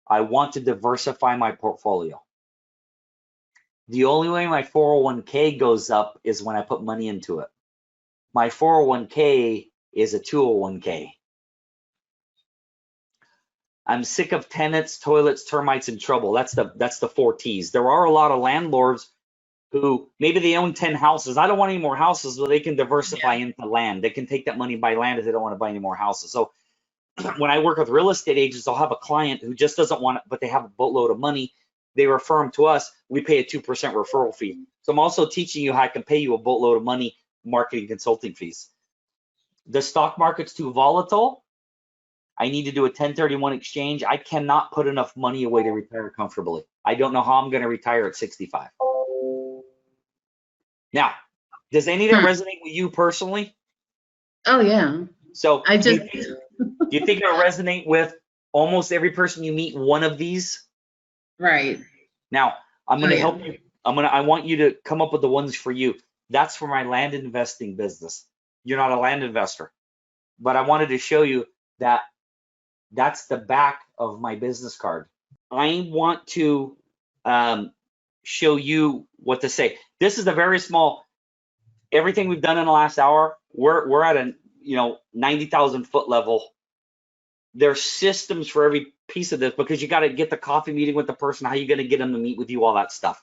I want to diversify my portfolio. The only way my 401k goes up is when I put money into it. My 401k is a 201k. I'm sick of tenants, toilets, termites, and trouble. That's the 4 T's. There are a lot of landlords who maybe they own 10 houses. I don't want any more houses, but they can diversify into land. They can take that money and buy land if they don't want to buy any more houses. So when I work with real estate agents, I'll have a client who just doesn't want it, but they have a boatload of money. They refer them to us. We pay a 2% referral fee. So I'm also teaching you how I can pay you a boatload of money, marketing consulting fees. The stock market's too volatile. I need to do a 1031 exchange. I cannot put enough money away to retire comfortably. I don't know how I'm going to retire at 65. Now, does any of that resonate with you personally? Oh, yeah. So do you think it'll resonate with almost every person you meet one of these? Right. Now, I'm going to help you. I want you to come up with the ones for you. That's for my land investing business. You're not a land investor, but I wanted to show you that that's the back of my business card. I want to show you what to say. This is a very small, everything we've done in the last hour, we're at a 90,000 foot level there's systems for every piece of this, because you got to get the coffee meeting with the person. How you going to get them to meet with you? All that stuff.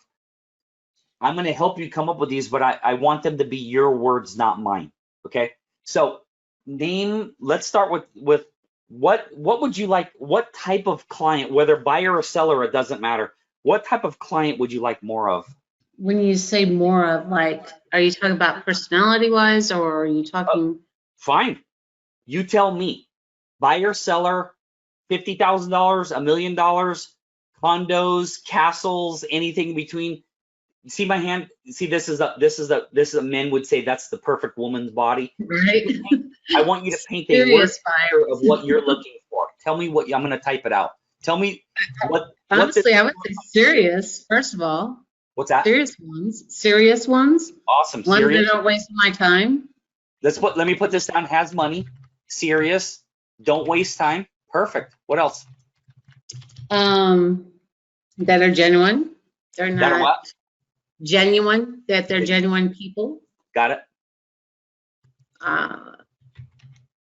I'm going to help you come up with these, but I want them to be your words, not mine. Okay. So let's start with what would you like? What type of client, whether buyer or seller, it doesn't matter. What type of client would you like more of? When you say more of, like, are you talking about personality wise, or are you talking? Fine. You tell me. Buyer, seller, $50,000, $1 million, condos, castles, anything in between. See my hand? See, this is a men would say that's the perfect woman's body. Right. I want you to paint a word picture of what you're looking for. Tell me what I'm going to type it out. Tell me what. Honestly, I would say serious, first of all. What's that? Serious ones. Awesome. Ones Serious. that don't waste my time. Let me put this down. Has money. Serious. Don't waste time. Perfect. What else? That are genuine. They're not. That are what? Genuine. That they're genuine people. Got it.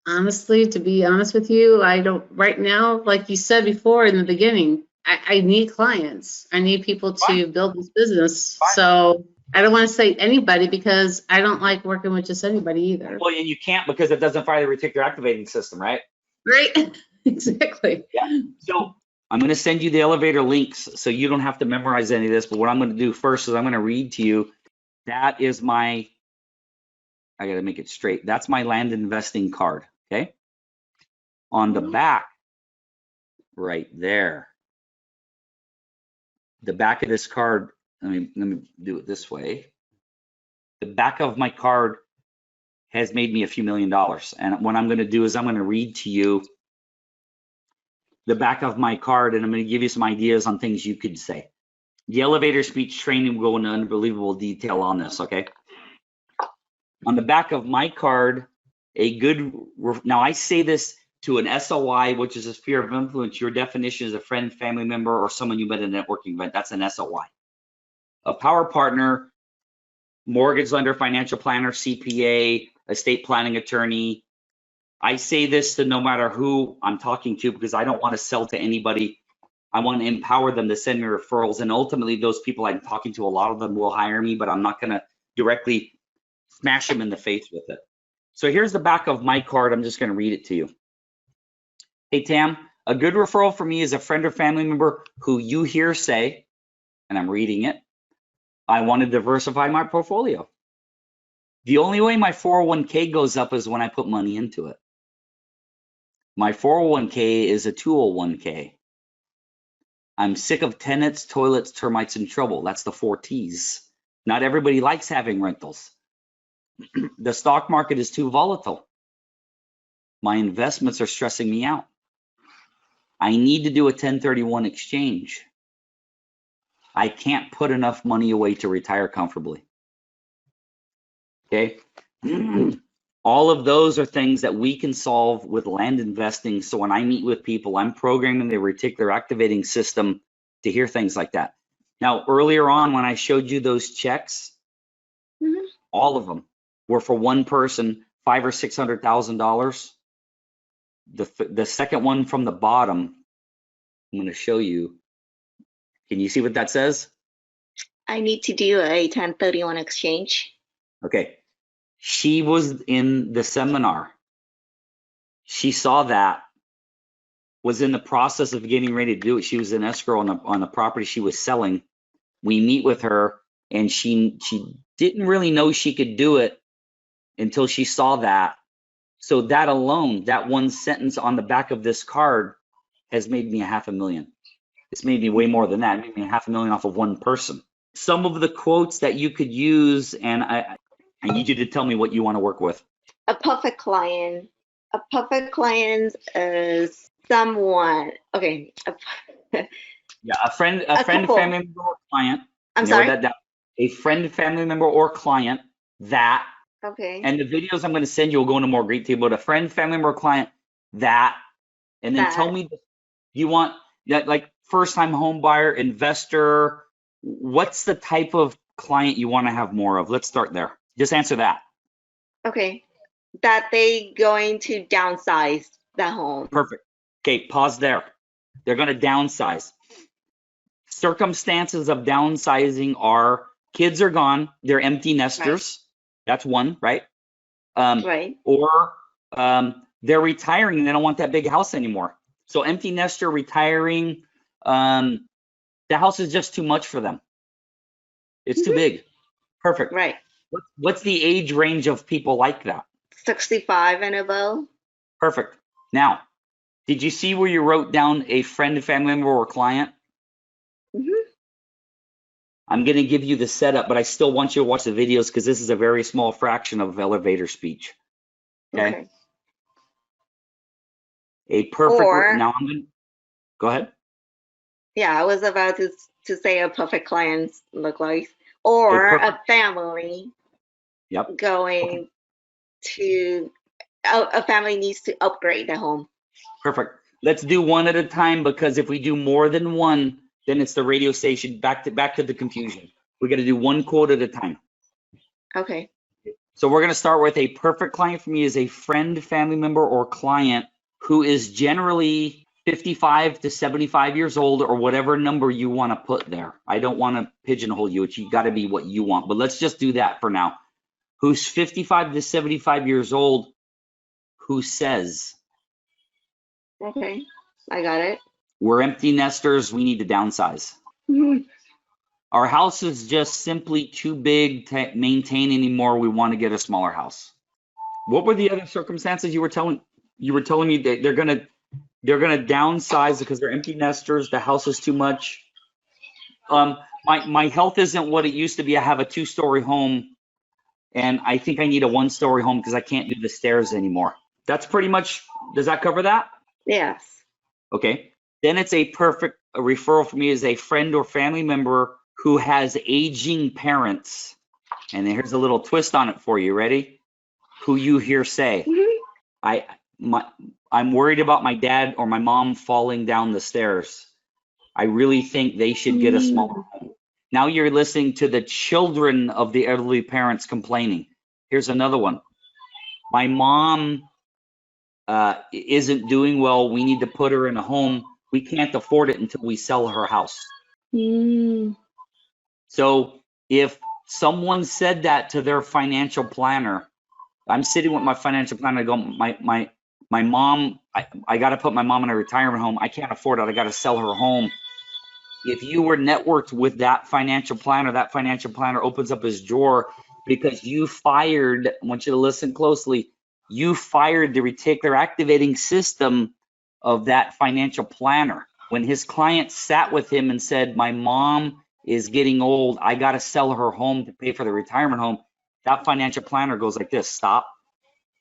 Honestly, to be honest with you, I don't right now, like you said before in the beginning, I need clients. I need people to build this business. So I don't want to say anybody, because I don't like working with just anybody either. Well, and you can't, because it doesn't fire the reticular activating system, right? Right. Exactly. Yeah. So I'm going to send you the elevator links so you don't have to memorize any of this. But what I'm going to do first is I'm going to read to you. That is I got to make it straight. That's my land investing card. Okay. On the back, right there, the back of this card, let me do it this way. The back of my card has made me a few $1 million. And what I'm going to do is I'm going to read to you the back of my card, and I'm going to give you some ideas on things you could say. The elevator speech training will go into unbelievable detail on this, okay? On the back of my card, now I say this to an SOI, which is a sphere of influence. Your definition is a friend, family member, or someone you met at a networking event. That's an SOI. A power partner, mortgage lender, financial planner, CPA, estate planning attorney. I say this to no matter who I'm talking to, because I don't want to sell to anybody. I want to empower them to send me referrals. And ultimately, those people I'm talking to, a lot of them will hire me, but I'm not going to directly smash them in the face with it. So here's the back of my card. I'm just going to read it to you. Hey, Tam, a good referral for me is a friend or family member who you hear say, and I'm reading it, I want to diversify my portfolio. The only way my 401k goes up is when I put money into it. My 401k is a 201k. I'm sick of tenants, toilets, termites, and trouble. That's the 4 T's. Not everybody likes having rentals. The stock market is too volatile. My investments are stressing me out. I need to do a 1031 exchange. I can't put enough money away to retire comfortably. Okay. All of those are things that we can solve with land investing. So when I meet with people, I'm programming the reticular activating system to hear things like that. Now, earlier on, when I showed you those checks, all of them were for one person, $500,000 or $600,000. The second one from the bottom, I'm going to show you. Can you see what that says? I need to do a 1031 exchange. Okay. She was in the seminar. She saw that, was in the process of getting ready to do it. She was in escrow on the property she was selling. We meet with her, and she didn't really know she could do it until she saw that. So that alone, that one sentence on the back of this card has made me $500,000. It's made me way more than that. It made me $500,000 off of one person. Some of the quotes that you could use, and I need you to tell me what you want to work with. A perfect client. A perfect client is someone. Okay. Yeah, a friend, family member, or client. I'm sorry. That down. A friend, family member, or client that. Okay. And the videos I'm going to send you will go into more great detail. But a friend, family member, or client that, and then tell me, you want that, like first-time home buyer, investor. What's the type of client you want to have more of? Let's start there. Just answer that. Okay. That they going to downsize the home. Perfect. Okay, pause there. They're going to downsize. Circumstances of downsizing are kids are gone, they're empty nesters. Right. That's one, right? Right. Or they're retiring and they don't want that big house anymore. So empty nester, retiring, the house is just too much for them. It's too big. Perfect. Right. What's the age range of people like that? 65 and above. Perfect. Now, did you see where you wrote down a friend, family member, or client? I'm going to give you the setup, but I still want you to watch the videos because this is a very small fraction of elevator speech. Okay. A perfect. Now I'm going to go ahead. Yeah, I was about to say a perfect client look like, or a family. Yep. Going to a family needs to upgrade the home. Perfect. Let's do one at a time, because if we do more than one, then it's the radio station back to the confusion. We got to do one quote at a time. Okay. So we're going to start with a perfect client for me is a friend, family member, or client who is generally 55 to 75 years old, or whatever number you want to put there. I don't want to pigeonhole you. You got to be what you want, but let's just do that for now. Who's 55 to 75 years old, who says, okay, I got it. We're empty nesters, we need to downsize. Our house is just simply too big to maintain anymore. We want to get a smaller house. What were the other circumstances you were telling me that they're gonna downsize because they're empty nesters, the house is too much. My health isn't what it used to be. I have a 2-story home, and I think I need a 1-story home because I can't do the stairs anymore. That's pretty much, does that cover that? Yes. Okay. Then it's a referral for me is a friend or family member who has aging parents. And here's a little twist on it for you. Ready? Who you hear say, I'm worried about my dad or my mom falling down the stairs. I really think they should get a smaller home. Now you're listening to the children of the elderly parents complaining. Here's another one. My mom isn't doing well. We need to put her in a home. We can't afford it until we sell her house. So if someone said that to their financial planner, I'm sitting with my financial planner, I go, my mom, I got to put my mom in a retirement home. I can't afford it. I got to sell her home. If you were networked with that financial planner opens up his drawer because you fired, I want you to listen closely, you fired the reticular activating system of that financial planner. When his client sat with him and said, my mom is getting old, I got to sell her home to pay for the retirement home, that financial planner goes like this, stop.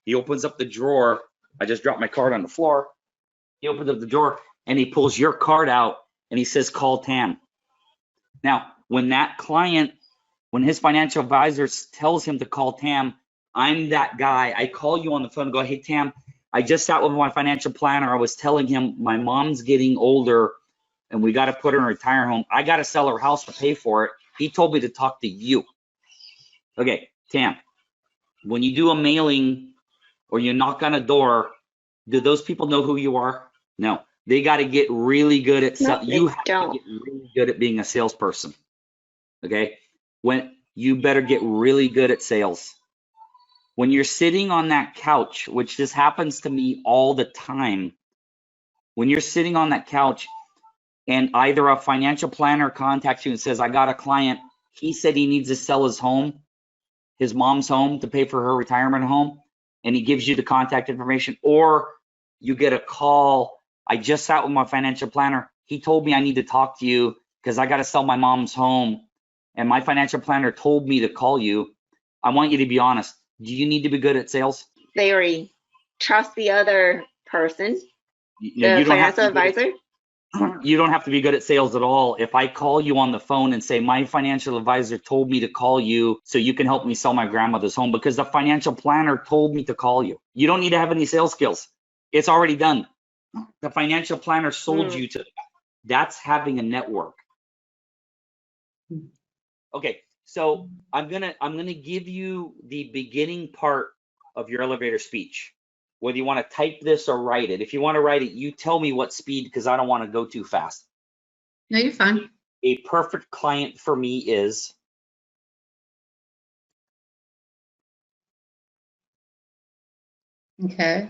He opens up the drawer. I just dropped my card on the floor. He opens up the drawer and he pulls your card out and he says, call Tam. Now, when that client, when his financial advisor tells him to call Tam, I'm that guy. I call you on the phone and go, hey, Tam, I just sat with my financial planner. I was telling him my mom's getting older and we got to put her in a retirement home. I got to sell her house to pay for it. He told me to talk to you. Okay, Tam, when you do a mailing or you knock on a door, do those people know who you are? No. They got to get really good at you have to get really good at being a salesperson. Okay? When you better get really good at sales. When you're sitting on that couch, which this happens to me all the time, when you're sitting on that couch and either a financial planner contacts you and says, I got a client, he said he needs to sell his home, his mom's home, to pay for her retirement home, and he gives you the contact information, or you get a call, I just sat with my financial planner, he told me I need to talk to you because I got to sell my mom's home, and my financial planner told me to call you. I want you to be honest. Do you need to be good at sales? Very. Trust the other person, the financial advisor. You don't have to be good at sales at all. If I call you on the phone and say, my financial advisor told me to call you so you can help me sell my grandmother's home because the financial planner told me to call you. You don't need to have any sales skills. It's already done. The financial planner sold you to. That's having a network. Okay, so I'm gonna give you the beginning part of your elevator speech. whether you want to type this or write it. If you want to write it, you tell me what speed, because I don't want to go too fast. No, you're fine. A perfect client for me is Okay.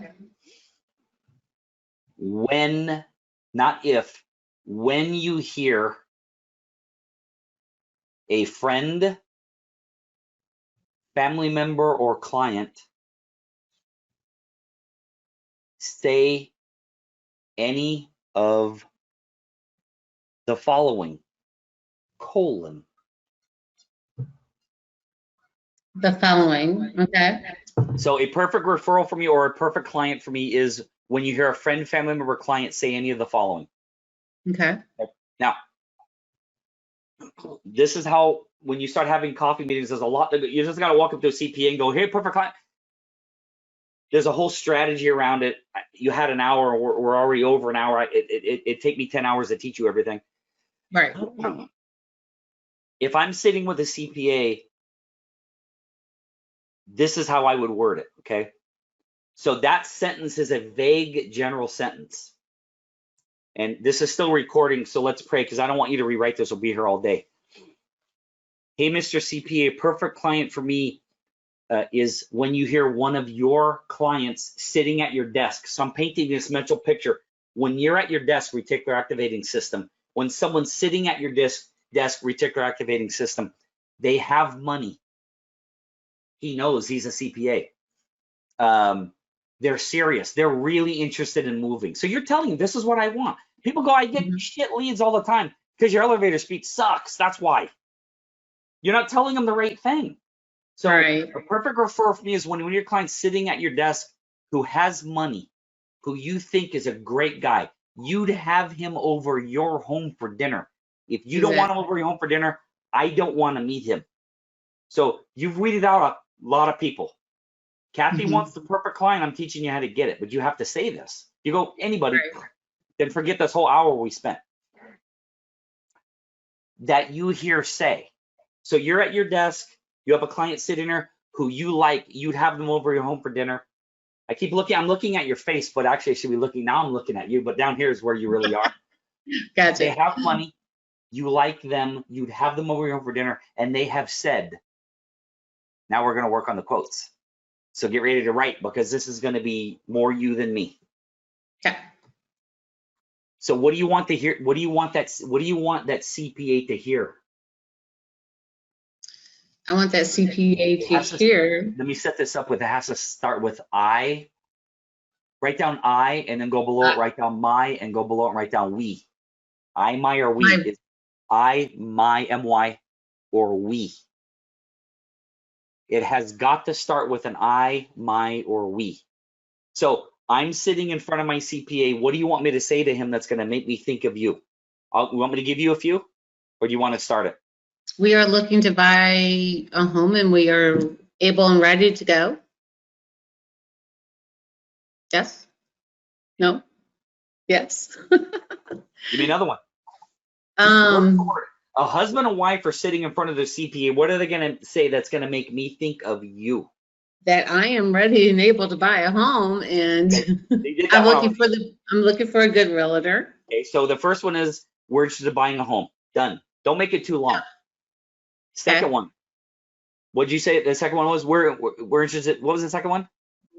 when, not if, when you hear a friend, family member, or client say any of the following, colon. The following. Okay. So a perfect referral for me or a perfect client for me is when you hear a friend, family member, client say any of the following. Okay. Now, this is how, when you start having coffee meetings, there's a lot that you just got to walk up to a CPA and go, hey, perfect client. There's a whole strategy around it. You had an hour, we're already over an hour. It take me 10 hours to teach you everything. Right. If I'm sitting with a CPA, this is how I would word it, okay? So that sentence is a vague general sentence. And this is still recording, so let's pray, because I don't want you to rewrite this. We'll be here all day. Hey, Mr. CPA, a perfect client for me is when you hear one of your clients sitting at your desk. So I'm painting this mental picture. When you're at your desk, reticular activating system. When someone's sitting at your desk, reticular activating system, they have money. He knows he's a CPA. They're serious. They're really interested in moving. So you're telling him, this is what I want. People go, I get shit leads all the time because your elevator speed sucks. That's why. You're not telling them the right thing. So Right. a perfect referral for me is when your client's sitting at your desk who has money, who you think is a great guy. You'd have him over your home for dinner. If you don't want him over your home for dinner, I don't want to meet him. So you've weeded out a lot of people. Kathy wants the perfect client. I'm teaching you how to get it, but you have to say this. You go, anybody, then forget this whole hour we spent. That you hear say. So you're at your desk, you have a client sitting there who you like, you'd have them over your home for dinner. I keep looking, I'm looking at your face, but actually I should be looking, now I'm looking at you, but down here is where you really are. Gotcha. They have money, you like them, you'd have them over your home for dinner, and they have said, now we're gonna work on the quotes. So get ready to write, because this is gonna be more you than me. Okay. So what do you want to hear? What do you want that CPA to hear? I want that CPA to hear. Let me set this up with, it has to start with I. Write down I, and then go below it, write down my, and go below it, write down we. I, my, or we. It's I, my, my, or we. It has got to start with an I, my, or we. So I'm sitting in front of my CPA. What do you want me to say to him that's going to make me think of you? You want me to give you a few, or do you want to start it? We are looking to buy a home and we are able and ready to go. Yes? No? Yes. Give me another one. A husband and wife are sitting in front of the CPA. What are they going to say that's going to make me think of you? That I am ready and able to buy a home, and I'm looking for a good realtor. Okay, so the first one is we're interested in buying a home. Done. Don't make it too long. Second one. What'd you say? The second one was we're interested. What was the second one?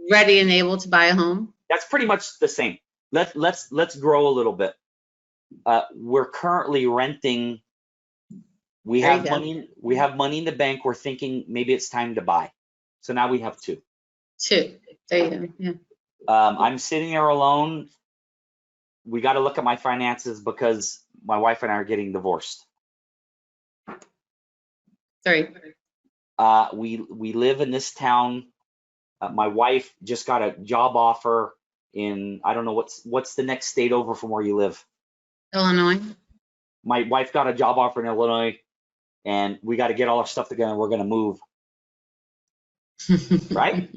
Ready and able to buy a home. That's pretty much the same. Let's grow a little bit. We're currently renting. We have money. We have money in the bank. We're thinking maybe it's time to buy. So now we have two. There you go. Yeah. I'm sitting there alone. We got to look at my finances because my wife and I are getting divorced. 3. We live in this town. My wife just got a job offer in, I don't know what's the next state over from where you live. Illinois. My wife got a job offer in Illinois, and we got to get all our stuff together. We're going to move. Right?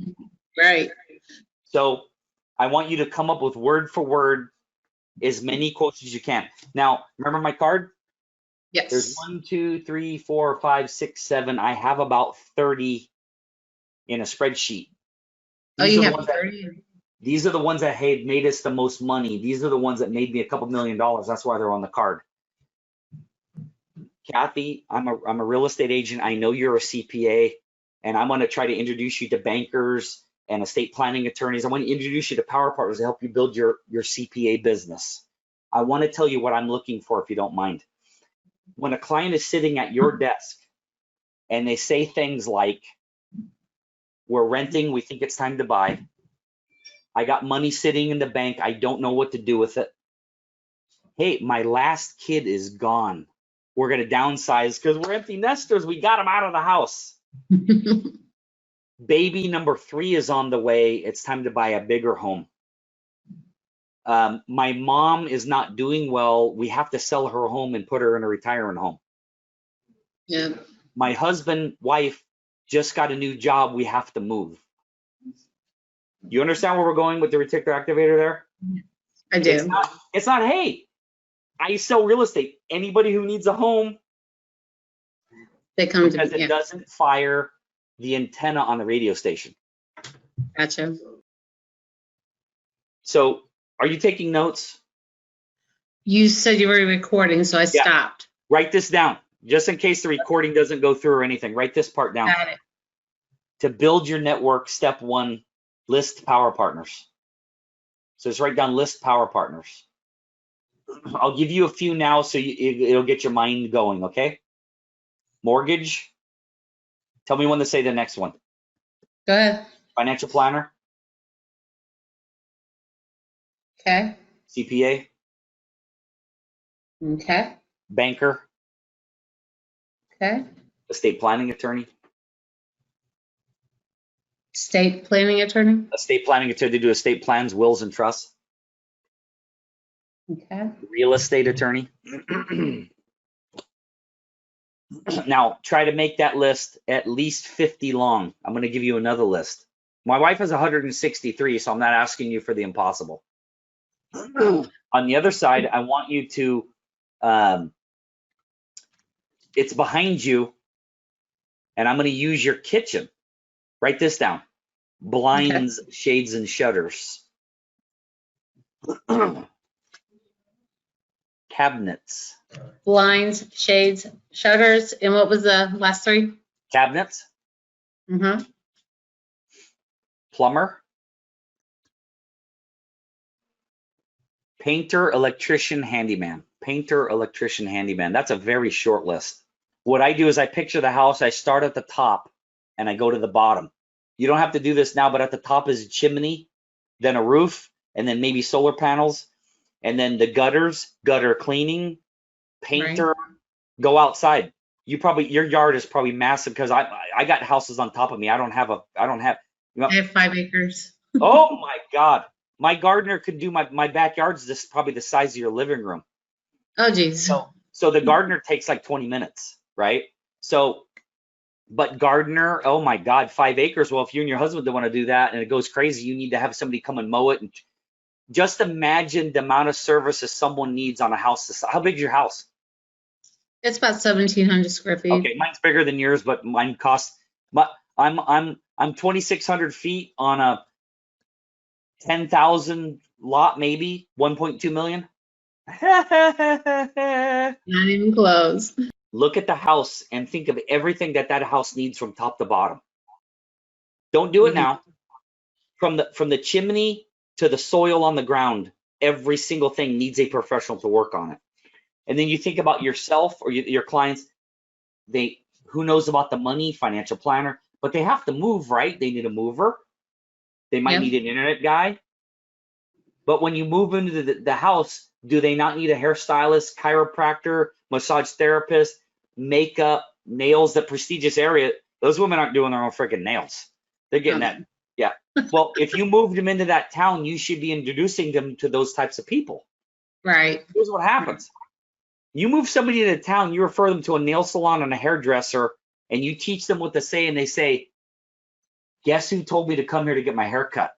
Right. So I want you to come up with word for word as many quotes as you can. Now, remember my card? Yes. There's 1, 2, 3, 4, 5, 6, 7. I have about 30 in a spreadsheet. Oh, you have 30? These are the ones that had made us the most money. These are the ones that made me a couple $1 million. That's why they're on the card. Kathy, I'm a real estate agent. I know you're a CPA, and I'm going to try to introduce you to bankers and estate planning attorneys. I want to introduce you to power partners to help you build your CPA business. I want to tell you what I'm looking for, if you don't mind. When a client is sitting at your desk and they say things like, we're renting, we think it's time to buy. I got money sitting in the bank, I don't know what to do with it. Hey, my last kid is gone. We're going to downsize because we're empty nesters. We got them out of the house. Baby number 3 is on the way. It's time to buy a bigger home. My mom is not doing well. We have to sell her home and put her in a retirement home. Yeah. My husband, wife just got a new job. We have to move. You understand where we're going with the reticular activator there? I do. It's not, hey, I sell real estate. Anybody who needs a home, They come to because me. it doesn't fire the antenna on the radio station. Gotcha. So are you taking notes? You said you were recording, so I stopped. Write this down, just in case the recording doesn't go through or anything. Write this part down. Got it. To build your network, step 1, list power partners. So just write down list power partners. I'll give you a few now so it'll get your mind going, okay? Mortgage. Tell me when to say the next one. Go ahead. Financial planner. Okay. CPA. Okay. Banker. Okay. Estate planning attorney. State planning attorney. Estate planning attorney, they do estate plans, wills, and trusts. Okay. Real estate attorney. Now, try to make that list at least 50 long. I'm going to give you another list. My wife has 163, so I'm not asking you for the impossible. On the other side, I want you to, it's behind you, and I'm going to use your kitchen. Write this down. Blinds, shades, and shutters. Cabinets. Blinds, shades, shutters, and what was the last 3? Cabinets. Mm-hmm. Plumber. Painter, electrician, handyman. Painter, electrician, handyman. That's a very short list. What I do is I picture the house. I start at the top and I go to the bottom. You don't have to do this now, but at the top is a chimney, then a roof, and then maybe solar panels, and then the gutters, gutter cleaning, painter. Right. Go outside. Your yard is probably massive because I got houses on top of me. I don't have. You know, I have 5 acres. Oh my God. My gardener could do my backyard's just probably the size of your living room. Oh, geez. So the gardener takes like 20 minutes, right? So, but gardener, oh my God, 5 acres. Well, if you and your husband don't want to do that and it goes crazy, you need to have somebody come and mow it. And just imagine the amount of services someone needs on a house. How big is your house? It's about 1,700 square feet. Okay, mine's bigger than yours, but mine costs. I'm 2,600 feet on a 10,000 lot, maybe 1.2 million. Not even close. Look at the house and think of everything that house needs from top to bottom. Don't do it now. From the chimney to the soil on the ground, every single thing needs a professional to work on it. And then you think about yourself or your clients. Who knows about the money, financial planner, but they have to move, right? They need a mover. They might need an internet guy. But when you move into the house, do they not need a hairstylist, chiropractor, massage therapist, makeup, nails, the prestigious area? Those women aren't doing their own freaking nails. They're getting that. Yeah. Well, if you moved them into that town, you should be introducing them to those types of people. Right. Here's what happens. You move somebody into town, you refer them to a nail salon and a hairdresser, and you teach them what to say, and they say, guess who told me to come here to get my hair cut?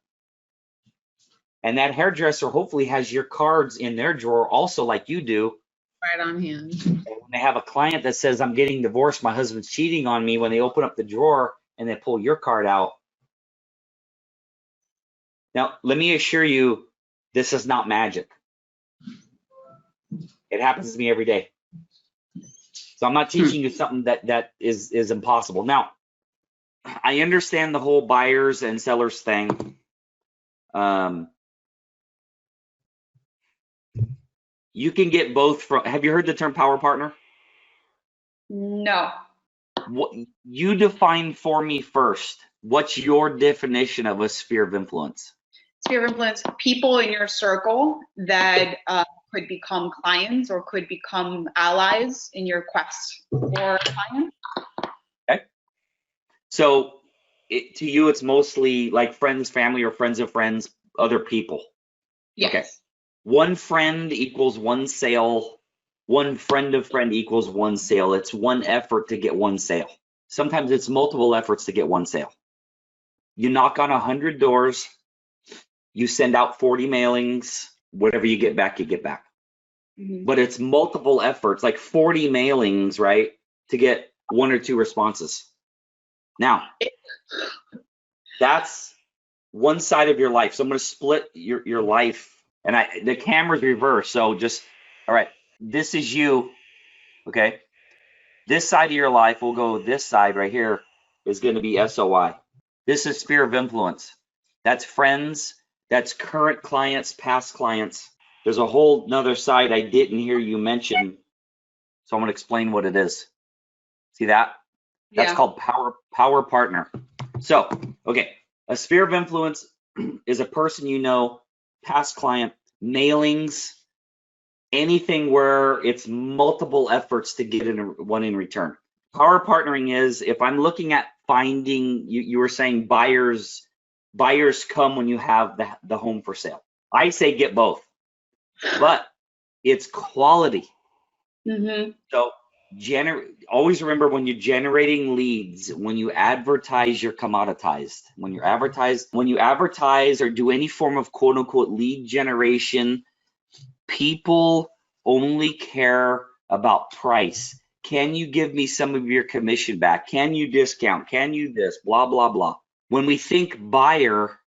And that hairdresser hopefully has your cards in their drawer also, like you do. Right on hand. And when they have a client that says, I'm getting divorced, my husband's cheating on me, when they open up the drawer and they pull your card out, Now, let me assure you, this is not magic. It happens to me every day. So I'm not teaching you something that is impossible. Now, I understand the whole buyers and sellers thing. You can get both from, have you heard the term power partner? No. What you define for me first. What's your definition of a sphere of influence? Sphere of influence, people in your circle that could become clients or could become allies in your quest for clients. Okay. So to you, it's mostly like friends, family, or friends of friends, other people. Yes. Okay. One friend equals one sale. One friend of friend equals one sale. It's one effort to get one sale. Sometimes it's multiple efforts to get one sale. You knock on 100 doors. You send out 40 mailings. Whatever you get back, you get back. Mm-hmm. But it's multiple efforts, like 40 mailings, right, to get 1 or 2 responses. Now, that's one side of your life. So I'm going to split your life, and the camera's reversed. So just, all right, this is you, okay? This side of your life, we'll go this side right here, is going to be SOI. This is sphere of influence. That's friends, that's current clients, past clients. There's a whole nother side I didn't hear you mention, so I'm going to explain what it is. See that? That's called power partner. So, okay, a sphere of influence is a person you know, past client, mailings, anything where it's multiple efforts to get one in return. Power partnering is if I'm looking at finding, you were saying buyers come when you have the home for sale. I say get both, but it's quality. Mm-hmm. So always remember, when you're generating leads, when you advertise, you're commoditized. When you advertise or do any form of quote unquote lead generation, people only care about price. Can you give me some of your commission back? Can you discount? Can you this? Blah, blah, blah. When we think buyer,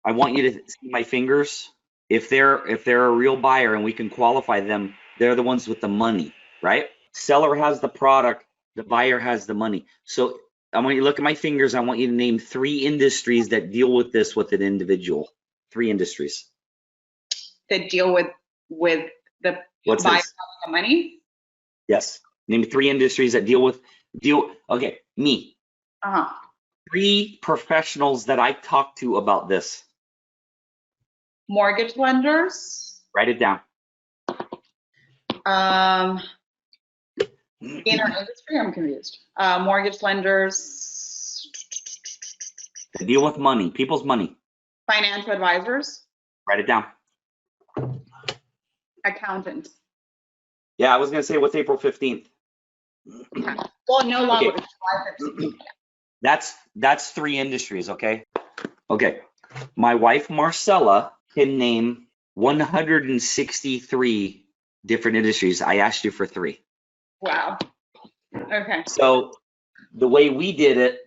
I want you to see my fingers. If they're a real buyer and we can qualify them, they're the ones with the money, right? Seller has the product, the buyer has the money. So I want you to look at my fingers. I want you to name 3 industries that deal with this with an individual. 3 industries that deal with the buyer having the money. Yes. Name 3 industries that deal. Okay, me. 3 professionals that I talk to about this. Mortgage lenders. Write it down. In our industry, I'm confused. Mortgage lenders. They deal with money, people's money. Financial advisors. Write it down. Accountants. Yeah, I was going to say, what's April 15th? Well, no longer. Okay. That's 3 industries, okay? Okay. My wife, Marcella, can name 163 different industries. I asked you for 3. Wow. Okay. So the way we did it,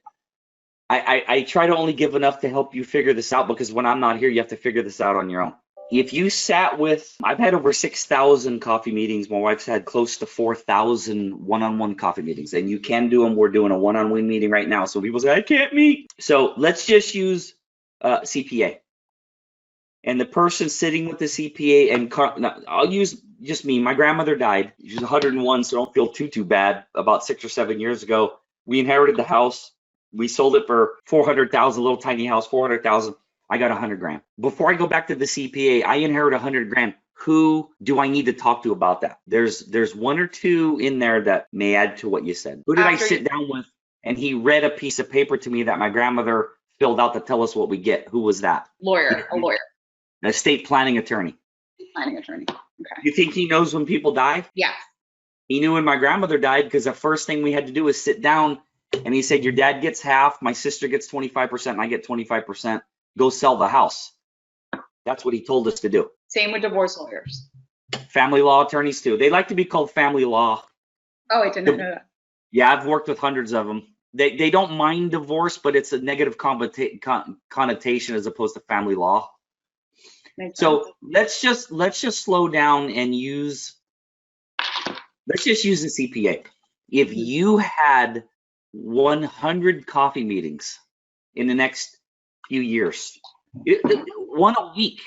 I try to only give enough to help you figure this out, because when I'm not here, you have to figure this out on your own. If you sat with, I've had over 6,000 coffee meetings. My wife's had close to 4,000 one-on-one coffee meetings, and you can do them. We're doing a one-on-one meeting right now. So people say, I can't meet. So let's just use CPA. And the person sitting with the CPA, and I'll use just me. My grandmother died. She's 101, so don't feel too bad. About 6 or 7 years ago, we inherited the house. We sold it for $400,000, little tiny house, $400,000. I got $100,000. Before I go back to the CPA, I inherit $100,000. Who do I need to talk to about that? There's 1 or 2 in there that may add to what you said. Who did I sit down with and he read a piece of paper to me that my grandmother filled out to tell us what we get? Who was that? A lawyer. An estate planning attorney. Okay. You think he knows when people die? Yeah. He knew when my grandmother died, because the first thing we had to do was sit down, and he said, your dad gets half, my sister gets 25%, and I get 25%. Go sell the house. That's what he told us to do. Same with divorce lawyers. Family law attorneys too. They like to be called family law. Oh, I didn't know that. Yeah, I've worked with hundreds of them. they don't mind divorce, but it's a negative connotation as opposed to family law. So let's just slow down and let's just use the CPA. If you had 100 coffee meetings in the next few years, one a week,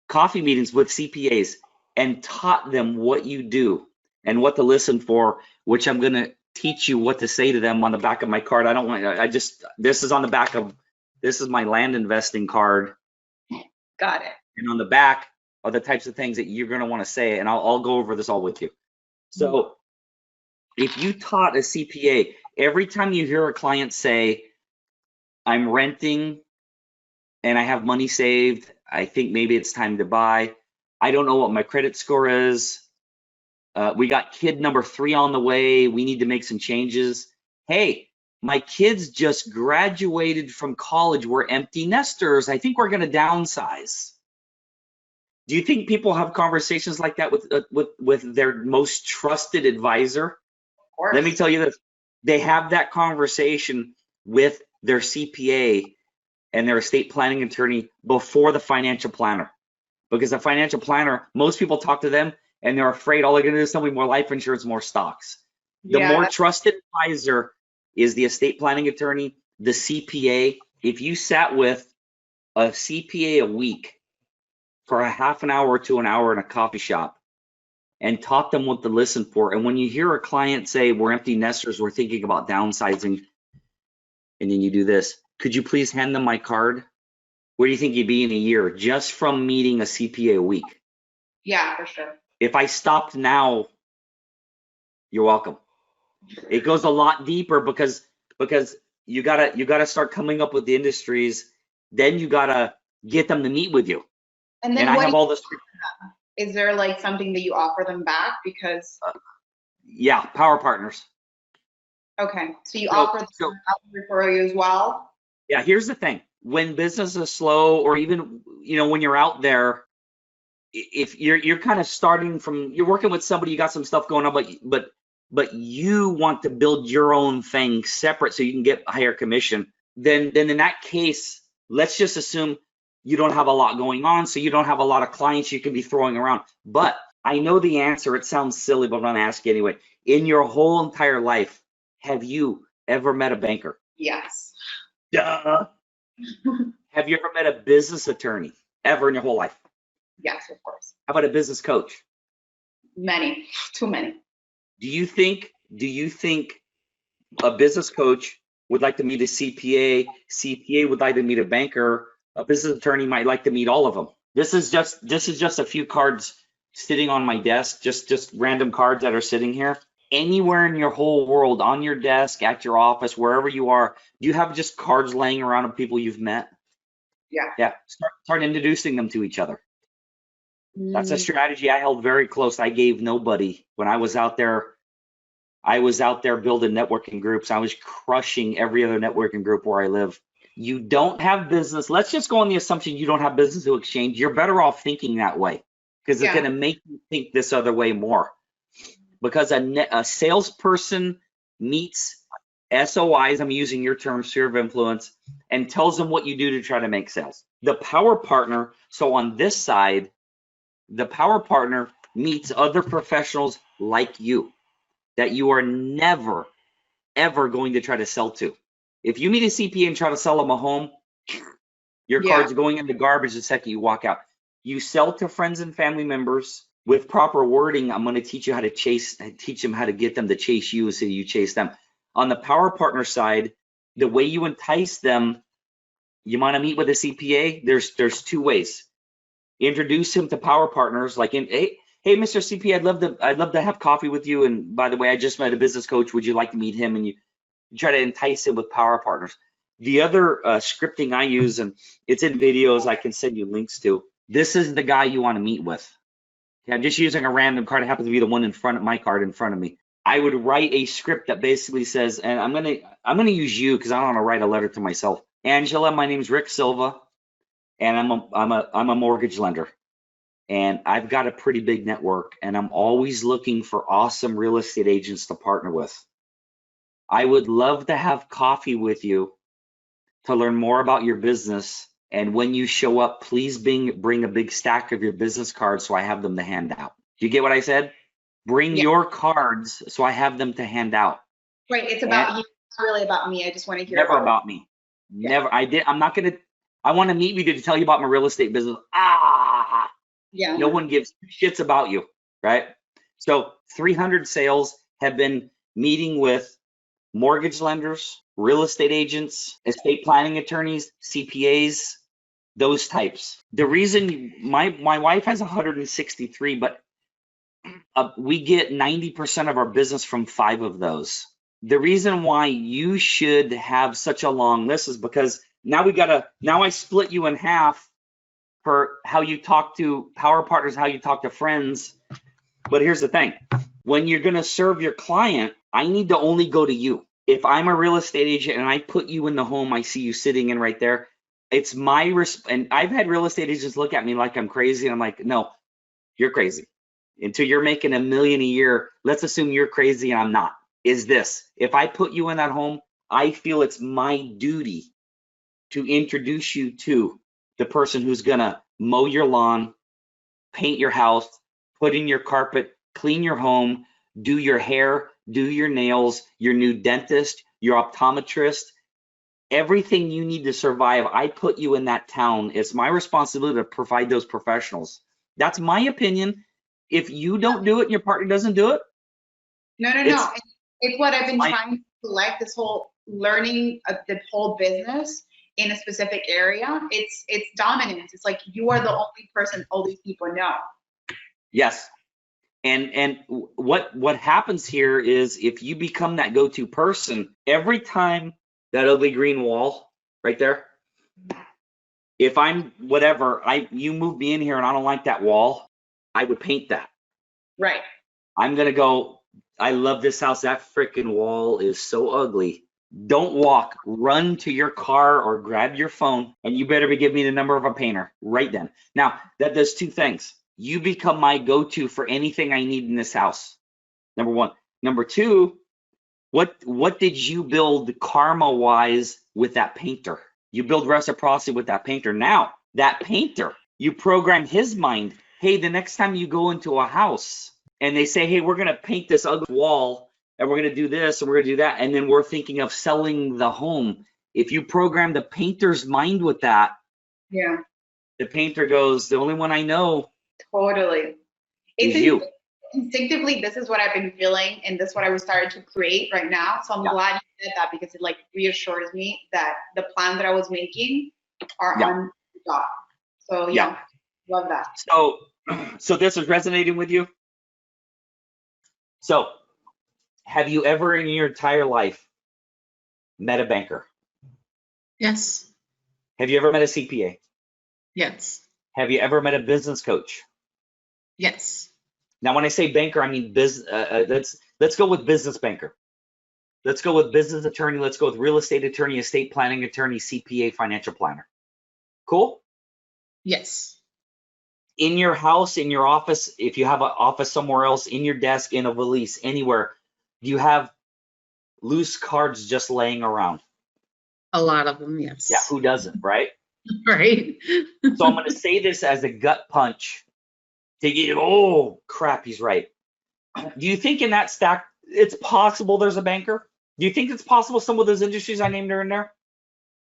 coffee meetings with CPAs, and taught them what you do and what to listen for, which I'm going to teach you what to say to them on the back of my card. This is on the back of, this is my land investing card. Got it. And on the back are the types of things that you're going to want to say, and I'll go over this all with you. So if you taught a CPA, every time you hear a client say, I'm renting and I have money saved, I think maybe it's time to buy, I don't know what my credit score is, we got kid number 3 on the way, we need to make some changes. Hey, my kids just graduated from college, we're empty nesters, I think we're going to downsize. Do you think people have conversations like that with their most trusted advisor? Of course. Let me tell you this, they have that conversation with their CPA and their estate planning attorney before the financial planner. Because the financial planner, most people talk to them and they're afraid all they're going to do is tell me more life insurance, more stocks. The more trusted advisor is the estate planning attorney, the CPA. If you sat with a CPA a week for a half an hour to an hour in a coffee shop and taught them what to listen for, and when you hear a client say, we're empty nesters, we're thinking about downsizing, and then you do this, could you please hand them my card? Where do you think you'd be in a year just from meeting a CPA a week? Yeah, for sure. If I stopped now, you're welcome. It goes a lot deeper because you gotta start coming up with the industries. Then you gotta get them to meet with you. And then I have all this. Is there like something that you offer them back? Because yeah, power partners. Okay, so you offer them refer you as well? Yeah, here's the thing. When business is slow, or even when you're out there, if you're kind of starting from, you're working with somebody, you got some stuff going on, but you want to build your own thing separate so you can get higher commission, then in that case, let's just assume you don't have a lot going on, so you don't have a lot of clients you can be throwing around. But I know the answer. It sounds silly, but I'm going to ask you anyway. In your whole entire life, have you ever met a banker? Yes. Duh. Have you ever met a business attorney ever in your whole life? Yes, of course. How about a business coach? Many, too many. Do you think a business coach would like to meet a CPA? CPA would like to meet a banker. A business attorney might like to meet all of them. This is just a few cards sitting on my desk, just random cards that are sitting here. Anywhere in your whole world, on your desk, at your office, wherever you are, do you have just cards laying around of people you've met? Yeah. Start introducing them to each other. That's a strategy I held very close. I gave nobody when I was out there. I was out there building networking groups. I was crushing every other networking group where I live. You don't have business. Let's just go on the assumption you don't have business to exchange. You're better off thinking that way because it's going to make you think this other way more. Because a salesperson meets SOIs, I'm using your term, sphere of influence, and tells them what you do to try to make sales. The power partner, so on this side, the power partner meets other professionals like you that you are never, ever going to try to sell to. If you meet a CPA and try to sell them a home, your card's going in the garbage the second you walk out. You sell to friends and family members. With proper wording, I'm going to teach you how to teach them how to get them to chase you so you chase them. On the power partner side, the way you entice them, you want to meet with a CPA, there's 2 ways. Introduce him to power partners, like hey, Mr. CPA, I'd love to have coffee with you. And by the way, I just met a business coach. Would you like to meet him? And you try to entice him with power partners. The other scripting I use, and it's in videos I can send you links to. This is the guy you want to meet with. Okay, I'm just using a random card. It happens to be the one in front of my card in front of me. I would write a script that basically says, and I'm gonna use you because I don't want to write a letter to myself. Angela, my name's Rick Silva, and I'm a mortgage lender, and I've got a pretty big network, and I'm always looking for awesome real estate agents to partner with. I would love to have coffee with you to learn more about your business. And when you show up, please bring a big stack of your business cards so I have them to hand out. Do you get what I said? Bring your cards so I have them to hand out. Right. It's about you. It's not really about me. I just want to hear. Never about me. Never. I want to meet with you to tell you about my real estate business. Yeah. No one gives shits about you, right? So 300 sales have been meeting with mortgage lenders, real estate agents, estate planning attorneys, CPAs, those types. The reason my wife has 163, but we get 90% of our business from 5 of those. The reason why you should have such a long list is because now I split you in half for how you talk to power partners, how you talk to friends. But here's the thing. When you're going to serve your client, I need to only go to you. If I'm a real estate agent and I put you in the home I see you sitting in right there, it's my and I've had real estate agents look at me like I'm crazy. And I'm like, no, you're crazy. Until you're making $1 million a year, let's assume you're crazy and I'm not. Is this, if I put you in that home, I feel it's my duty to introduce you to the person who's gonna mow your lawn, paint your house, put in your carpet, clean your home, do your hair, do your nails, your new dentist, your optometrist, everything you need to survive. I put you in that town. It's my responsibility to provide those professionals. That's my opinion. If you don't do it and your partner doesn't do it, no. It's what I've been trying to select, this whole learning of the whole business in a specific area. It's dominance. It's like you are the only person all these people know. Yes. And what happens here is if you become that go-to person, every time that ugly green wall right there, if I'm whatever, you move me in here and I don't like that wall, I would paint that. Right. I'm gonna go, I love this house. That freaking wall is so ugly. Don't walk, run to your car or grab your phone, and you better give me the number of a painter right then. Now, that does 2 things. You become my go-to for anything I need in this house. Number 1. Number 2, what did you build karma-wise with that painter? You build reciprocity with that painter. Now, that painter, you program his mind. Hey, the next time you go into a house and they say, hey, we're going to paint this ugly wall and we're going to do this and we're going to do that, and then we're thinking of selling the home. If you program the painter's mind with that, yeah, the painter goes, the only one I know totally is you. Instinctively, this is what I've been feeling, and this is what I was starting to create right now. So I'm glad you said that, because it like reassures me that the plan that I was making are on the dot. So love that. So this is resonating with you? So have you ever in your entire life met a banker? Yes. Have you ever met a CPA? Yes. Have you ever met a business coach? Yes. Now, when I say banker, I mean business. Let's go with business banker. Let's go with business attorney. Let's go with real estate attorney, estate planning attorney, CPA, financial planner. Cool? Yes. In your house, in your office, if you have an office somewhere else, in your desk, in a valise, anywhere, do you have loose cards just laying around? A lot of them, yes. Yeah, who doesn't, right? Right. So I'm going to say this as a gut punch to get, oh, crap, he's right. Do you think in that stack, it's possible there's a banker? Do you think it's possible some of those industries I named are in there?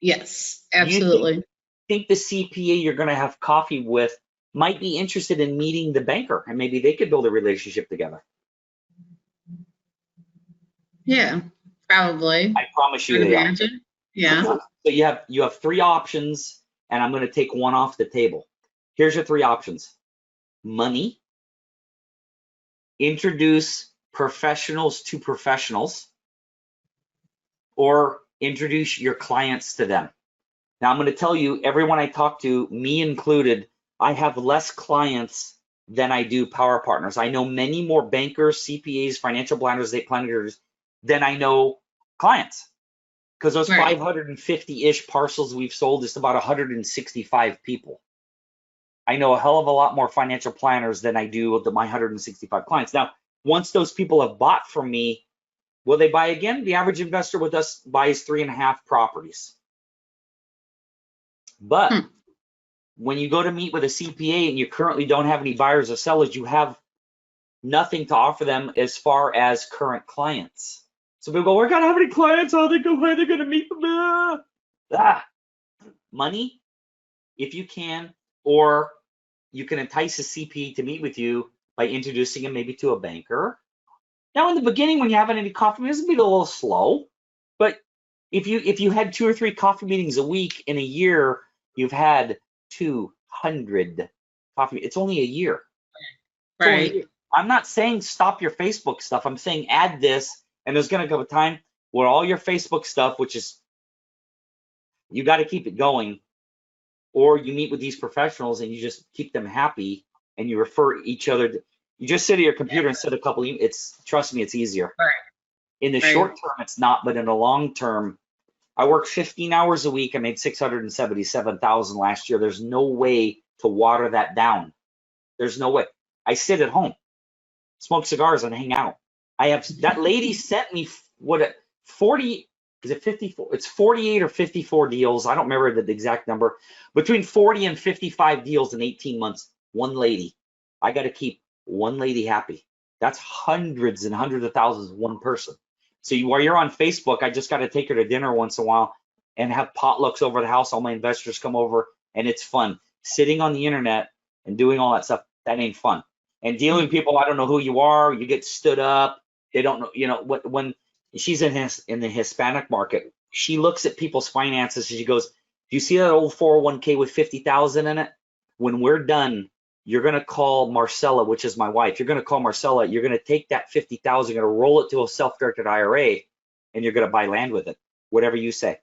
Yes, absolutely. Do you think the CPA you're going to have coffee with might be interested in meeting the banker, and maybe they could build a relationship together? Yeah, probably. I promise you they are. Yeah. So you have 3 options, and I'm going to take one off the table. Here's your 3 options. Money, introduce professionals to professionals, or introduce your clients to them. Now, I'm going to tell you, everyone I talk to, me included, I have less clients than I do power partners. I know many more bankers, CPAs, financial planners, estate planners than I know clients. Because those 550-ish parcels we've sold is about 165 people. I know a hell of a lot more financial planners than I do of my 165 clients. Now, once those people have bought from me, Will they buy again? The average investor with us buys 3.5 properties. But when you go to meet with a CPA and you currently don't have any buyers or sellers, you have nothing to offer them as far as current clients. So people go, we're gonna have any clients? How they go? Where they're gonna meet them? Money, if you can, or you can entice a CPA to meet with you by introducing him maybe to a banker. Now, in the beginning, when you haven't any coffee meetings, it'll be a little slow. But if you had 2 or 3 coffee meetings a week in a year, you've had 200 coffee. It's only a year. Right. I'm not saying stop your Facebook stuff. I'm saying add this, and there's going to come a time where all your Facebook stuff, which is, you got to keep it going, or you meet with these professionals and you just keep them happy and you refer each other. You just sit at your computer and set a couple. Trust me, it's easier. Right. In the short term, it's not, but in the long term, I work 15 hours a week. I made $677,000 last year. There's no way to water that down. There's no way. I sit at home, smoke cigars, and hang out. I have that lady sent me 40. Is it 54? It's 48 or 54 deals. I don't remember the exact number. Between 40 and 55 deals in 18 months. One lady. I got to keep one lady happy. That's hundreds and hundreds of thousands of one person. So while you're on Facebook, I just got to take her to dinner once in a while and have potlucks over the house. All my investors come over, and it's fun. Sitting on the internet and doing all that stuff, that ain't fun. And dealing with people, I don't know who you are. You get stood up. They don't know, when she's in the Hispanic market, she looks at people's finances and she goes, do you see that old 401k with 50,000 in it? When we're done, you're going to call Marcella, which is my wife. You're going to call Marcella. You're going to take that 50,000, you're going to roll it to a self-directed IRA, and you're going to buy land with it. Whatever you say.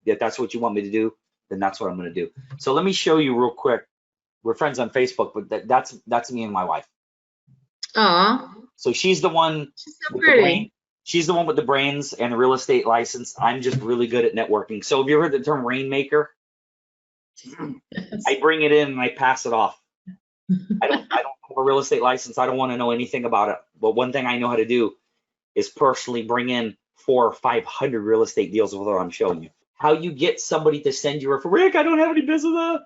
If that's what you want me to do, then that's what I'm going to do. So let me show you real quick. We're friends on Facebook, but that's me and my wife. Aw. So she's the one She's so with the pretty. brain. She's the one with the brains and the real estate license. I'm just really good at networking. So have you heard the term rainmaker? I bring it in and I pass it off. I don't have a real estate license. I don't want to know anything about it. But one thing I know how to do is personally bring in 400 or 500 real estate deals with what I'm showing you. How you get somebody to send you a Rick, I don't have any business.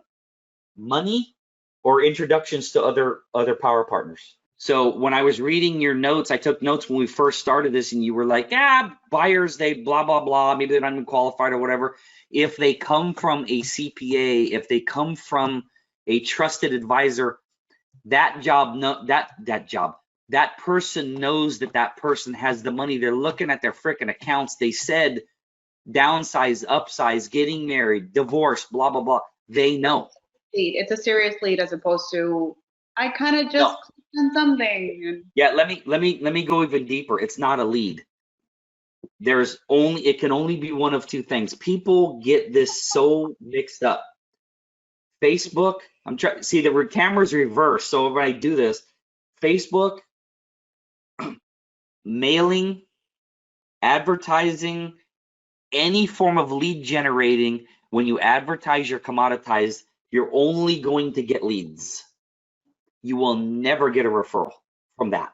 Money or introductions to other power partners. So when I was reading your notes, I took notes when we first started this, and you were like, buyers, they blah, blah, blah, maybe they're not even qualified or whatever. If they come from a CPA, if they come from a trusted advisor, that person knows that person has the money. They're looking at their frickin' accounts. They said downsize, upsize, getting married, divorce, blah, blah, blah. They know. It's a serious lead as opposed to, I kind of just clicked on something. And yeah, let me go even deeper. It's not a lead. It can only be one of two things. People get this so mixed up. Facebook, I'm trying, see the camera's reversed. So when I do this, Facebook, mailing, advertising, any form of lead generating, when you advertise, you're commoditized, you're only going to get leads. You will never get a referral from that.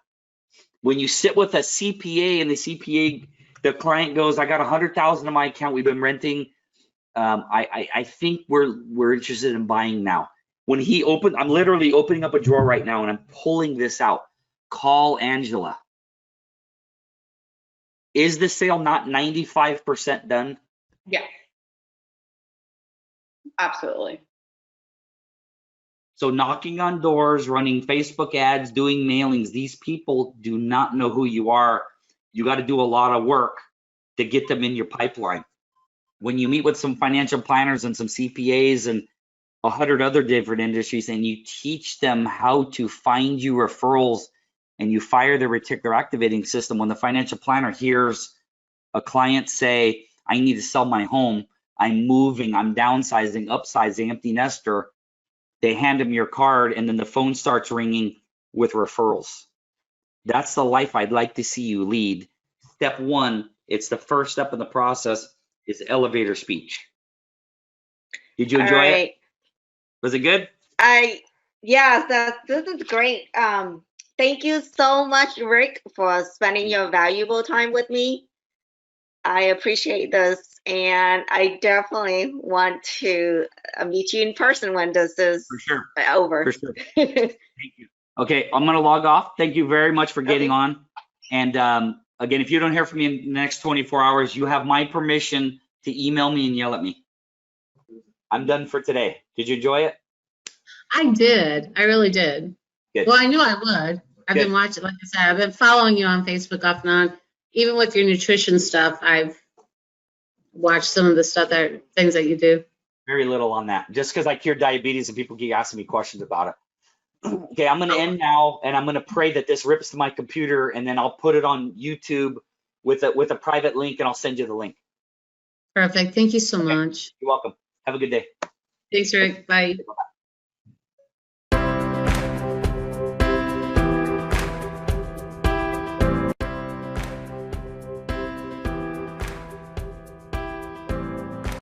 When you sit with a CPA and the client goes, I got 100,000 in my account, we've been renting. I think we're interested in buying now. When I'm literally opening up a drawer right now and I'm pulling this out. Call Angela. Is the sale not 95% done? yeah, absolutely. So knocking on doors, running Facebook ads, doing mailings, these people do not know who you are. You got to do a lot of work to get them in your pipeline. When you meet with some financial planners and some CPAs and 100 other different industries, and you teach them how to find you referrals and you fire the reticular activating system, when the financial planner hears a client say, I need to sell my home, I'm moving, I'm downsizing, upsizing, empty nester, they hand them your card and then the phone starts ringing with referrals. That's the life I'd like to see you lead. Step one, it's the first step in the process, is elevator speech. Did you enjoy it? Was it good? Yes, this is great. Thank you so much, Rick, for spending your valuable time with me. I appreciate this, and I definitely want to meet you in person when this is For sure. over. For sure. Thank you. Okay, I'm going to log off. Thank you very much for getting on. And again, if you don't hear from me in the next 24 hours, you have my permission to email me and yell at me. I'm done for today. Did you enjoy it? I did. I really did. Good. Well, I knew I would. I've been watching, like I said, I've been following you on Facebook off and on. Even with your nutrition stuff, I've watched some of the things that you do. Very little on that, just because I cure diabetes and people keep asking me questions about it. Okay, I'm going to end now, and I'm going to pray that this rips to my computer, and then I'll put it on YouTube with a private link, and I'll send you the link. Perfect. Thank you so much. You're welcome. Have a good day. Thanks, Rick. Bye. Bye.